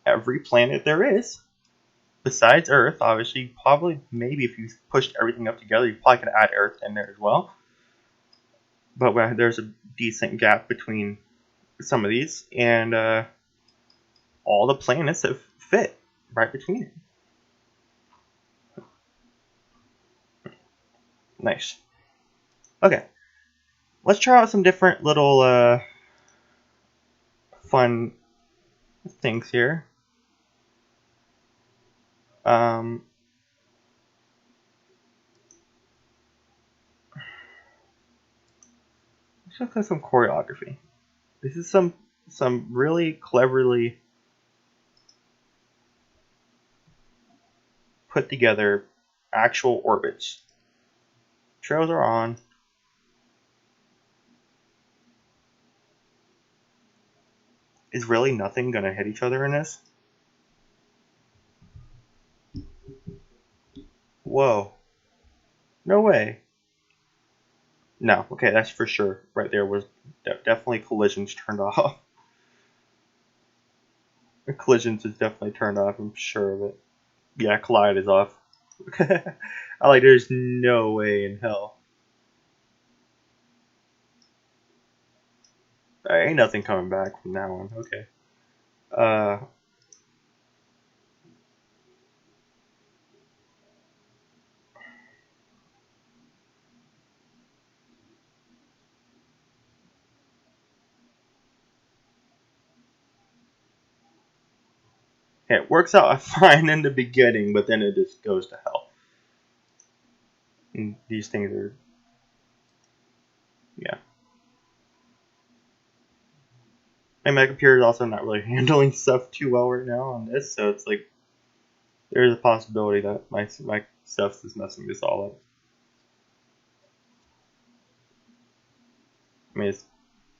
every planet there is. Besides Earth, obviously, probably, maybe if you pushed everything up together, you probably could add Earth in there as well. But there's a decent gap between some of these, and all the planets have fit right between it. Nice. Okay. Let's try out some different little fun things here. Let's look at some choreography. This is some really cleverly put together actual orbits. Trails are on. Is really nothing gonna hit each other in this? Whoa. No way. No, okay, that's for sure. Right there was definitely collisions turned off. Collisions is definitely turned off, I'm sure of it. Yeah, collide is off. I like, there's no way in hell. There ain't nothing coming back from that one. Okay. It works out fine in the beginning, but then it just goes to hell. And these things are, yeah. And my computer is also not really handling stuff too well right now on this, so it's like there's a possibility that my stuff is messing this all up. I mean, it's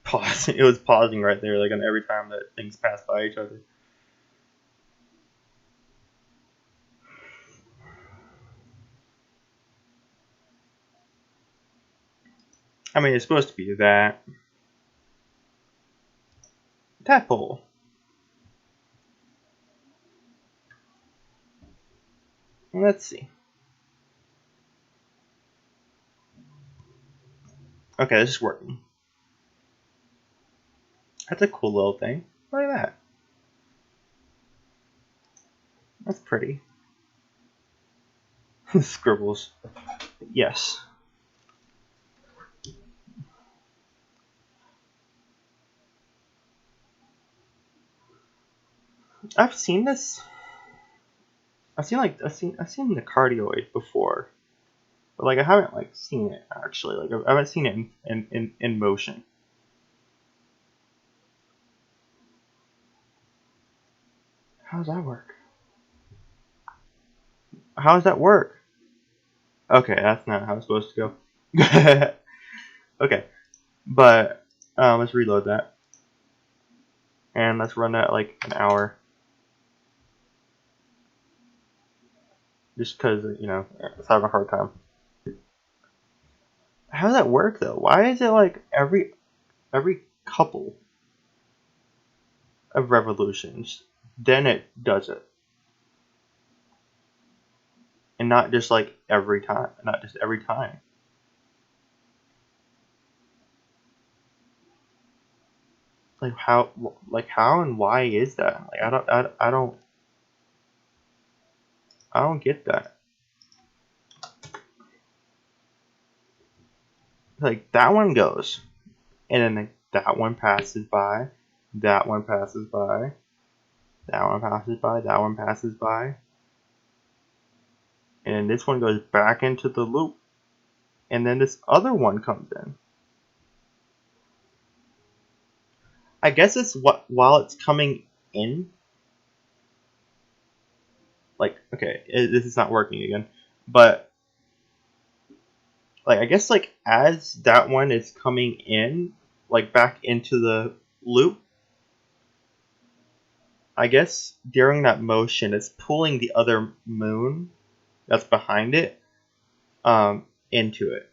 pausing. It was pausing right there, like on every time that things pass by each other. I mean, it's supposed to be that. Tadpole. Let's see. Okay, this is working. That's a cool little thing. Look at that. That's pretty. Scribbles. Yes. I've seen this. I've seen the cardioid before, but like I haven't like seen it actually. Like I haven't seen it in motion. How does that work? How does that work? Okay, that's not how it's supposed to go. Okay, but let's reload that, and let's run that like an hour. Just because, you know, it's having a hard time. How does that work though? Why is it like every couple of revolutions, then it does it, and not just like every time, not just every time. Like how and why is that? Like I don't get that. Like that one goes, and then like, that one passes by, that one passes by, that one passes by, that one passes by, and then this one goes back into the loop, and then this other one comes in. I guess it's while it's coming in. Like, okay, this is not working again, but like I guess like as that one is coming in, like back into the loop, I guess during that motion, it's pulling the other moon that's behind it into it.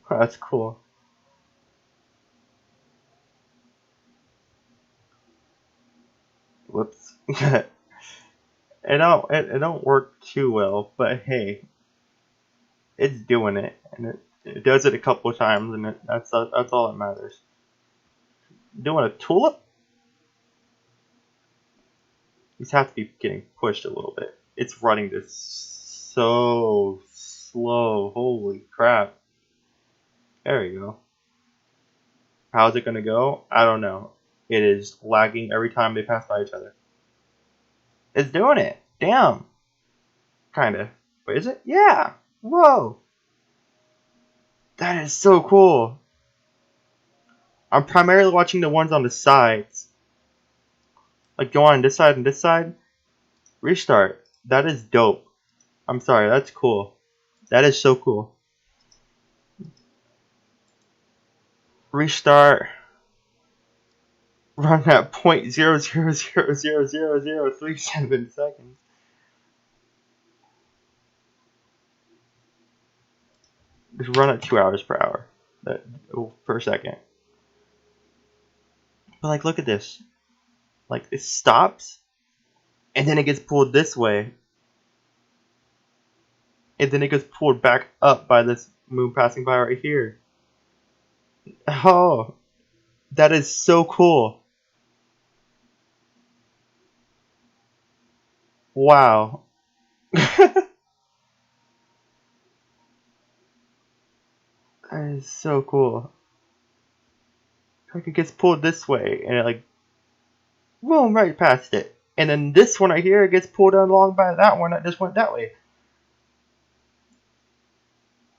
That's cool. Whoops. It don't work too well, but hey, it's doing it, and it does it a couple of times, and that's all that matters. Doing a tulip? These have to be getting pushed a little bit. It's running this so slow. Holy crap. There we go. How's it going to go? I don't know. It is lagging every time they pass by each other. It's doing it. Damn. Kind of. Wait, is it? Yeah. Whoa. That is so cool. I'm primarily watching the ones on the sides. Like go on this side and this side. Restart. That is dope. I'm sorry, that's cool. That is so cool. Restart. Run at 0.0000037 seconds. Just run at 2 hours per hour. Per second. But like look at this. Like it stops and then it gets pulled this way. And then it gets pulled back up by this moon passing by right here. Oh, that is so cool. Wow. That is so cool. Like it gets pulled this way and it like boom right past it. And then this one right here gets pulled along by that one that just went that way.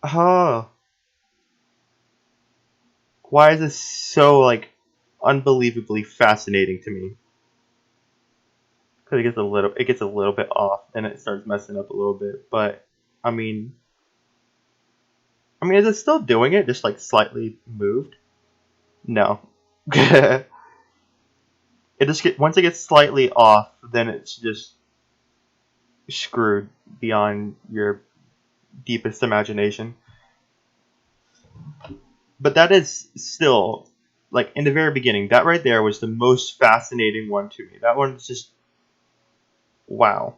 Oh. Why is this so like unbelievably fascinating to me? Because it gets a little bit off and it starts messing up a little bit. But I mean, is it still doing it? Just like slightly moved? No. It just once it gets slightly off, then it's just screwed beyond your deepest imagination. But that is still like in the very beginning. That right there was the most fascinating one to me. That one's just wow.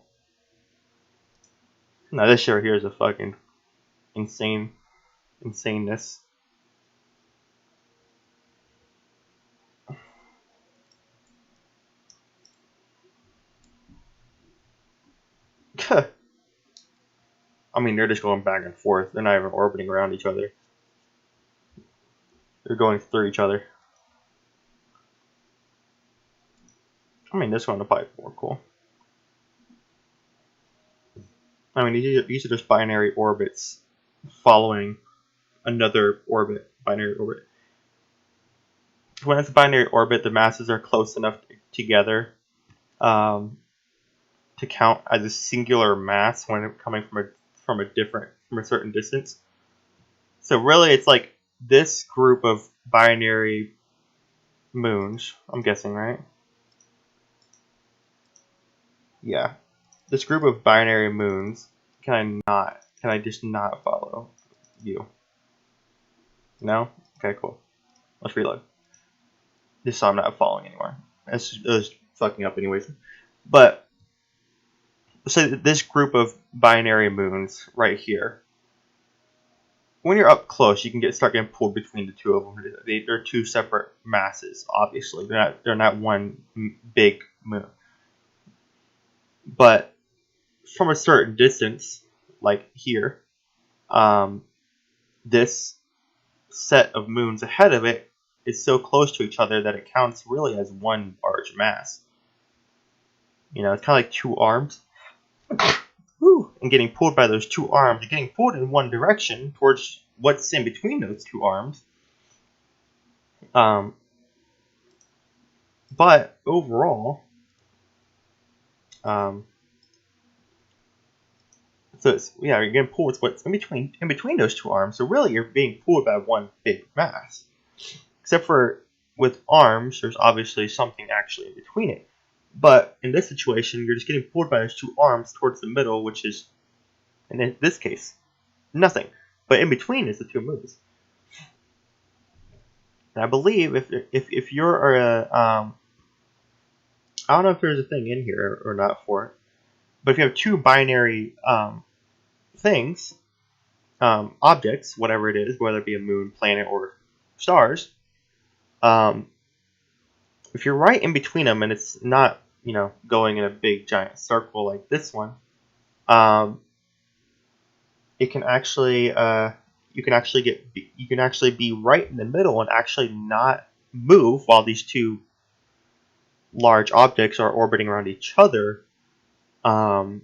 Now this show here is a fucking insaneness. I mean, they're just going back and forth. They're not even orbiting around each other. They're going through each other. I mean, this one would probably be more cool. I mean, these are just binary orbits following another orbit, binary orbit. When it's a binary orbit, the masses are close enough together to count as a singular mass when it's coming from a certain distance. So really, it's like this group of binary moons. I'm guessing, right? Yeah, this group of binary moons. Can I just not follow you? No? Okay, cool. Let's reload. Just so I'm not following anymore. It was fucking up anyways. But so this group of binary moons right here. When you're up close, you can start getting pulled between the two of them. They're two separate masses. Obviously, they're not one big moon. But from a certain distance, like here, this set of moons ahead of it is so close to each other that it counts really as one large mass. You know, it's kind of like two arms. Woo. And getting pulled by those two arms, you're getting pulled in one direction towards what's in between those two arms. But overall, so you're getting pulled with what's in between those two arms. So really, you're being pulled by one big mass. Except for with arms, there's obviously something actually in between it. But in this situation, you're just getting pulled by those two arms towards the middle, which is, in this case, nothing. But in between is the two moons. And I believe if you're I don't know if there's a thing in here or not for it, but if you have two binary things, objects, whatever it is, whether it be a moon, planet, or stars, if you're right in between them and it's not, going in a big giant circle like this one, it can actually you can actually be right in the middle and actually not move while these two large objects are orbiting around each other in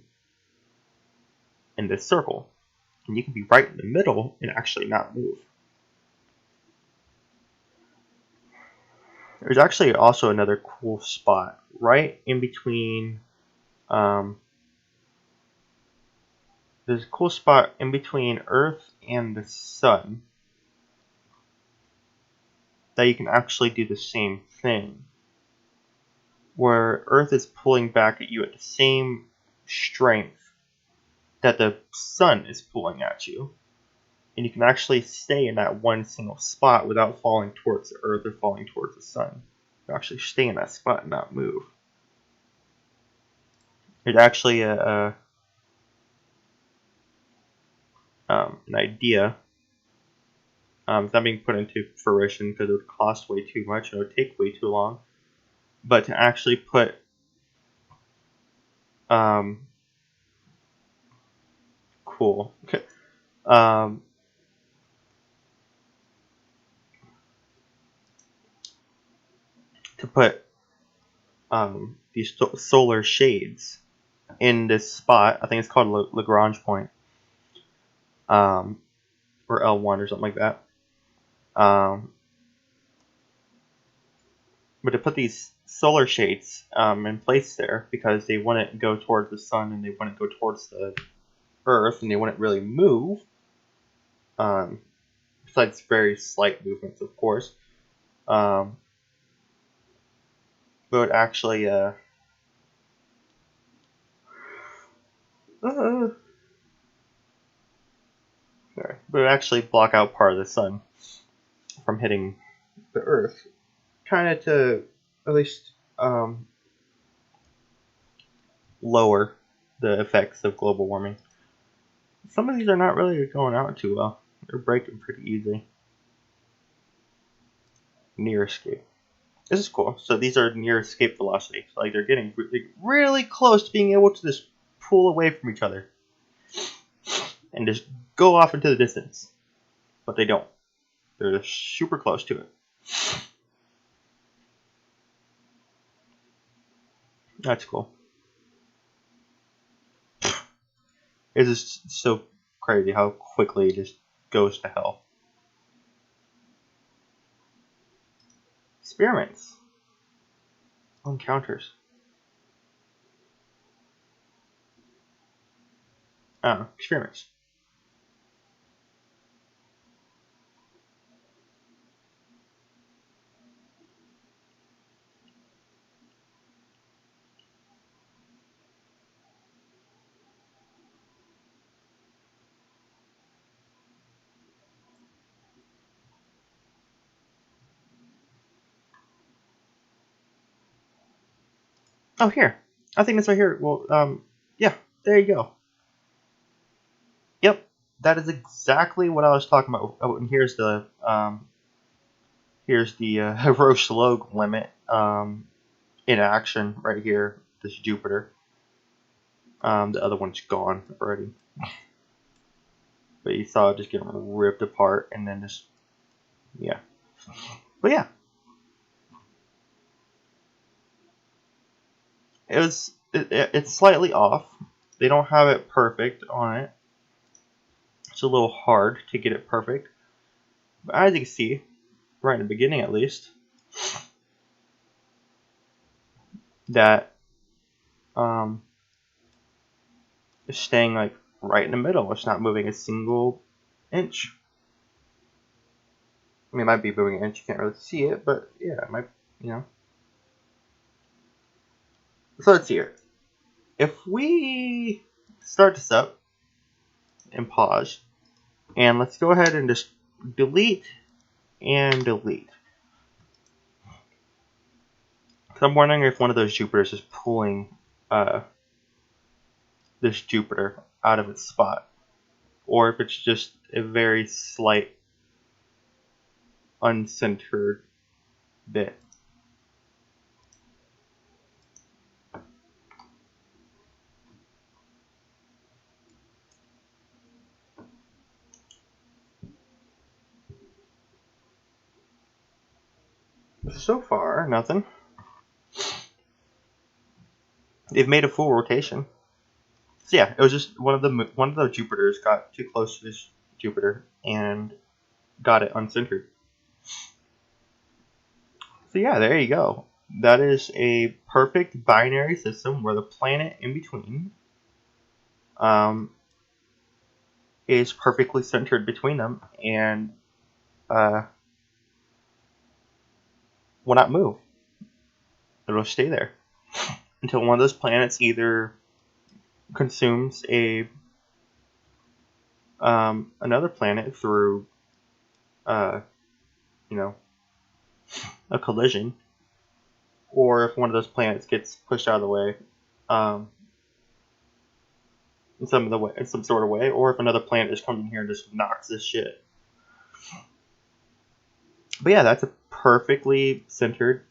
this circle. And you can be right in the middle and actually not move. There's actually also another cool spot right in between. There's a cool spot in between Earth and the Sun that you can actually do the same thing, where Earth is pulling back at you at the same strength that the Sun is pulling at you. And you can actually stay in that one single spot without falling towards the Earth or falling towards the Sun. You actually stay in that spot and not move. There's actually an idea. It's not being put into fruition because it would cost way too much and it would take way too long. But to actually put cool. To put these solar shades in this spot. I think it's called Lagrange point, or L1 or something like that. But to put these solar shades in place there, because they wouldn't go towards the sun and they wouldn't go towards the Earth and they wouldn't really move, besides very slight movements, of course, but would actually sorry, but would actually block out part of the sun from hitting the Earth, kind of to at least lower the effects of global warming. Some of these are not really going out too well. They're breaking pretty easily. Near escape. This is cool. So these are near escape velocity. So like they're getting really close to being able to just pull away from each other and just go off into the distance. But they don't. They're just super close to it. That's cool. It's just so crazy how quickly it just goes to hell. Experiments. Encounters. Experiments. Oh, here. I think it's right here. Well, yeah, there you go. Yep, that is exactly what I was talking about. Oh, and here's the Roche log limit in action right here. This Jupiter. The other one's gone already, but you saw it just getting ripped apart, and then just yeah. But yeah, it's slightly off. They don't have it perfect on it. It's a little hard to get it perfect, but as you can see, right in the beginning at least, that is staying like right in the middle. It's not moving a single inch. I mean, it might be moving an inch. You can't really see it, but yeah, it might, you know. So let's see here. If we start this up and pause, and let's go ahead and just delete and delete. So I'm wondering if one of those Jupiters is pulling this Jupiter out of its spot, or if it's just a very slight uncentered bit. So far, nothing. They've made a full rotation. So yeah, it was just one of the Jupiters got too close to this Jupiter and got it uncentered. So yeah, there you go. That is a perfect binary system where the planet in between um, is perfectly centered between them and will not move. It'll stay there until one of those planets either consumes another planet through you know a collision, or if one of those planets gets pushed out of the way um, in some sort of way, or if another planet just comes in here and just knocks this shit. But yeah, that's a perfectly centered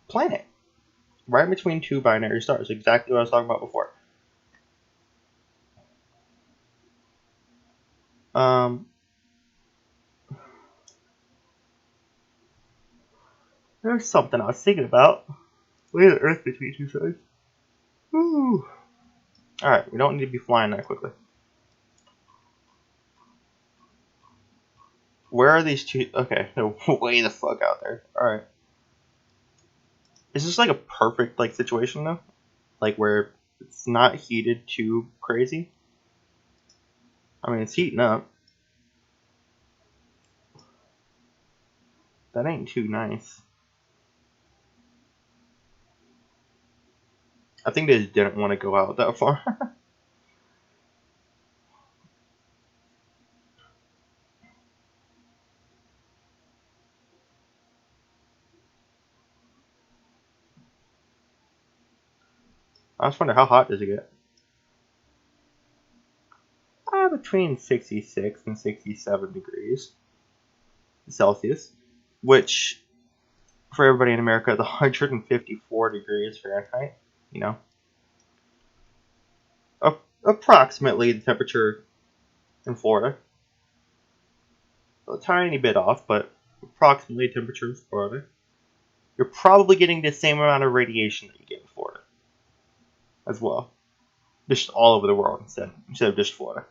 planet, right between two binary stars. Exactly what I was talking about before. There's something I was thinking about. We have the Earth between two stars. Woo. Alright, we don't need to be flying that quickly. Where are these two? Okay, they're way the fuck out there. Alright. Is this like a perfect like situation though? Like where it's not heated too crazy? I mean, it's heating up. That ain't too nice. I think they just didn't want to go out that far. I was wondering how hot does it get? Between 66 and 67 degrees Celsius, which for everybody in America is 154 degrees Fahrenheit. You know, approximately the temperature in Florida. A tiny bit off, but approximately temperature in Florida. You're probably getting the same amount of radiation that you get in Florida as well. Just all over the world instead of just Florida.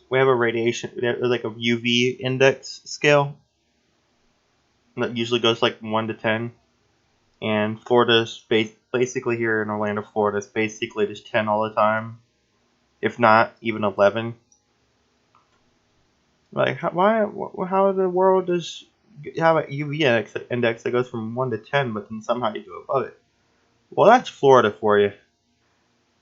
We have a radiation, there's like a UV index scale that usually goes like 1 to 10. And Florida's basically here in Orlando, Florida, is basically just 10 all the time, if not even 11. Like, how in the world does you have a UV index that goes from 1 to 10, but then somehow you go above it? Well, that's Florida for you.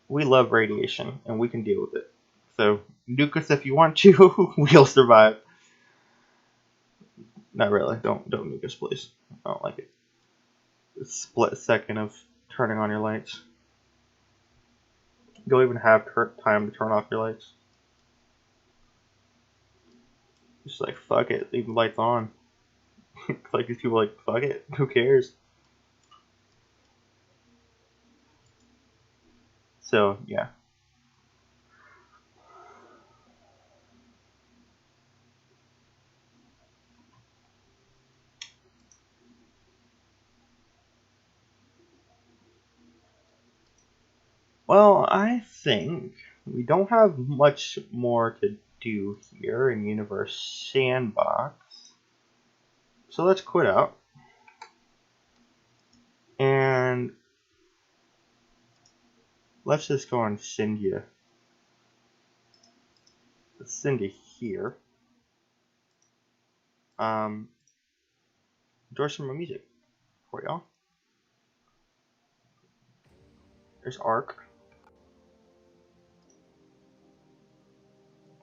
We love radiation, and we can deal with it. So, nuke us if you want to. We'll survive. Not really. Don't nuke us, please. I don't like it. A split second of turning on your lights. You'll even have time to turn off your lights. Just like, fuck it, leave the lights on. Like these people like, fuck it, who cares? So, yeah. Well, I think we don't have much more to do here in Universe Sandbox. So let's quit out. And let's just go and send you. Let's send you here. Enjoy some more music for y'all. There's Arc.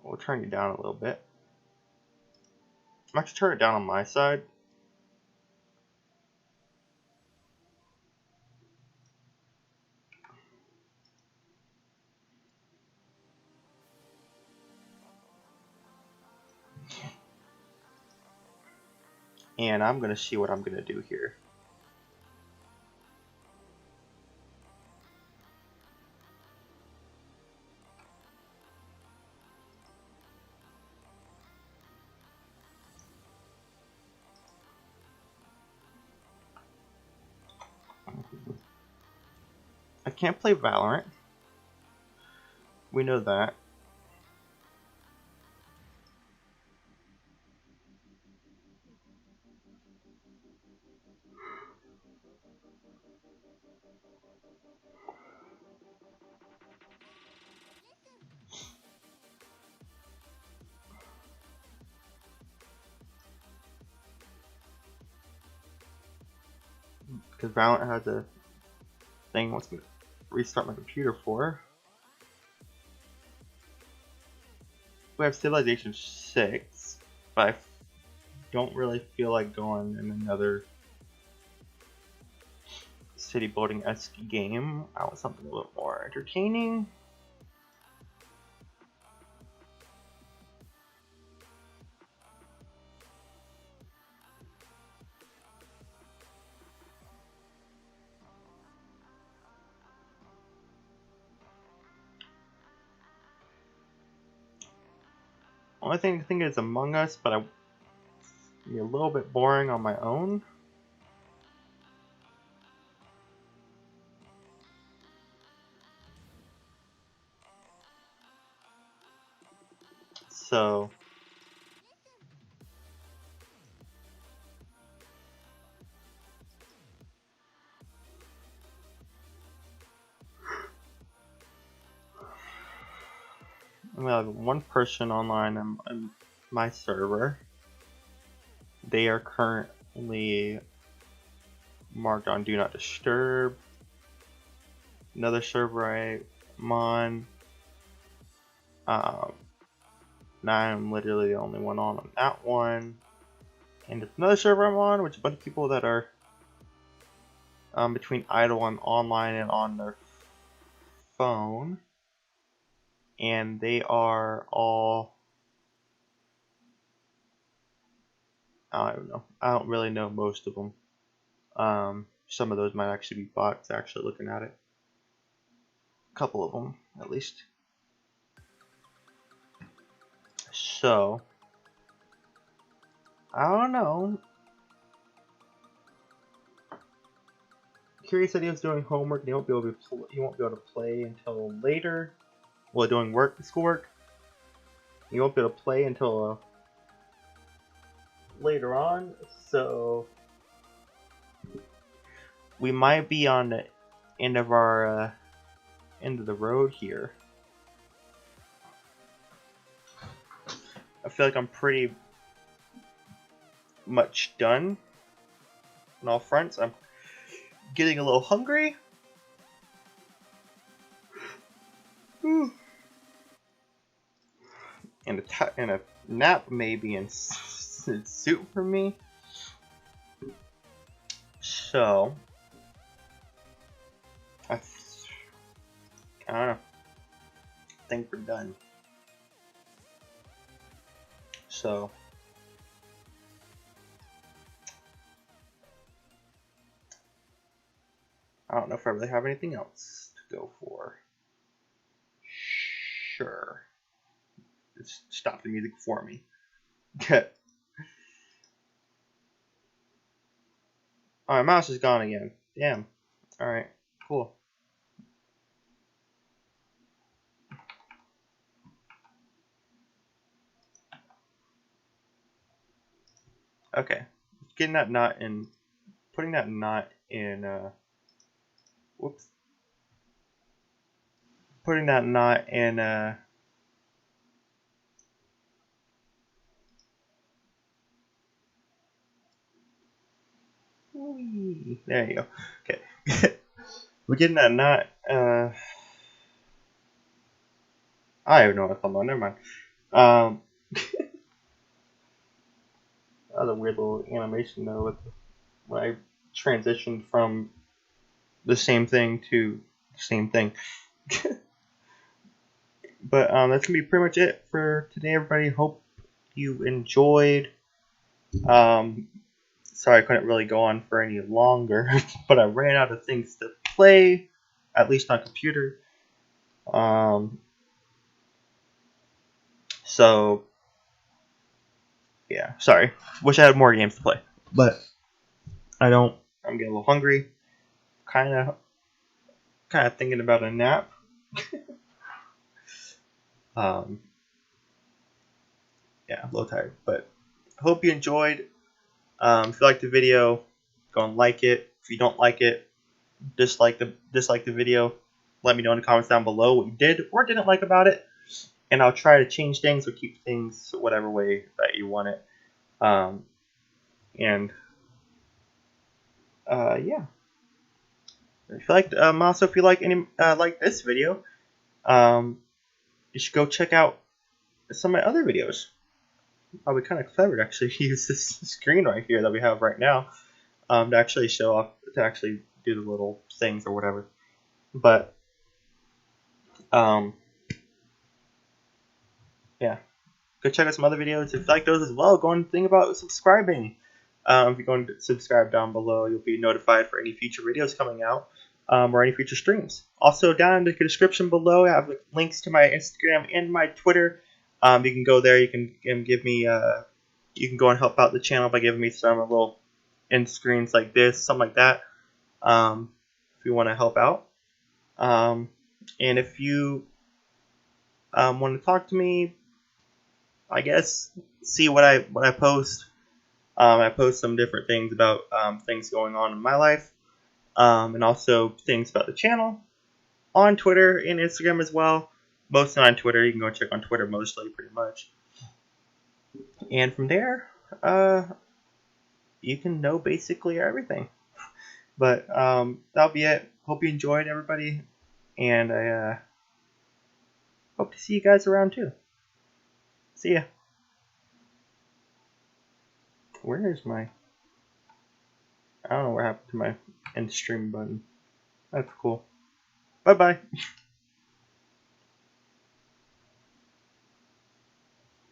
We'll turn you down a little bit. I'm actually turn it down on my side. And I'm gonna see what I'm gonna do here. I can't play Valorant. We know that. because Valorant has a thing it wants me to restart my computer for. We have Civilization 6, but I don't really feel like going in another city building-esque game. I want something a little more entertaining. Only thing I think is Among Us, but I be a little bit boring on my own. So I'm gonna have one person online on my server. They are currently marked on Do Not Disturb. Another server I'm on. Now I'm literally the only one on that one. And there's another server I'm on, which is a bunch of people that are between idle and online and on their phone. And they are all, I don't know. I don't really know most of them. Some of those might actually be bots actually looking at it. A couple of them, at least. So, I don't know. Curious that he was doing homework and you won't be able to play until later. Well, doing schoolwork. You won't be able to play until later on. So, we might be on the end of our end of the road here. I feel like I'm pretty much done on all fronts. I'm getting a little hungry. And a nap maybe in suit for me. So I don't know. I think we're done. So I don't know if I really have anything else to go for. Sure. Just stop the music for me. Oh, my mouse is gone again. Damn. Alright, cool. Okay. Getting that knot in, putting that knot in, whoops. Putting that knot in, there you go. Okay. We're getting that knot, I don't even know what I'm on, never mind. That was a weird little animation though, with when I transitioned from the same thing to the same thing. But that's gonna be pretty much it for today, everybody. Hope you enjoyed. Sorry I couldn't really go on for any longer, but I ran out of things to play, at least on computer. So yeah, sorry. Wish I had more games to play, but I don't. I'm getting a little hungry. Kind of thinking about a nap. Yeah, a little tired, but I hope you enjoyed. If you liked the video, go and like it. If you don't like it, dislike the video. Let me know in the comments down below what you did or didn't like about it, and I'll try to change things or keep things whatever way that you want it. And yeah. If you liked, also if you like any like this video, you should go check out some of my other videos. I'll be kind of clever to actually use this screen right here that we have right now to actually show off, to actually do the little things or whatever. But yeah, go check out some other videos. If you like those as well, go and think about subscribing. If you go and subscribe down below, you'll be notified for any future videos coming out or any future streams. Also, down in the description below, I have links to my Instagram and my Twitter. You can go there. You can give me. You can go and help out the channel by giving me some little end screens like this, something like that. If you want to help out, and if you want to talk to me, I guess see what I post. I post some different things about things going on in my life, and also things about the channel on Twitter and Instagram as well. Mostly on Twitter. You can go check on Twitter mostly, pretty much. And from there, you can know basically everything. But that'll be it. Hope you enjoyed, everybody, and I hope to see you guys around too. See ya. Where is my... I don't know what happened to my end stream button. That's cool. Bye-bye.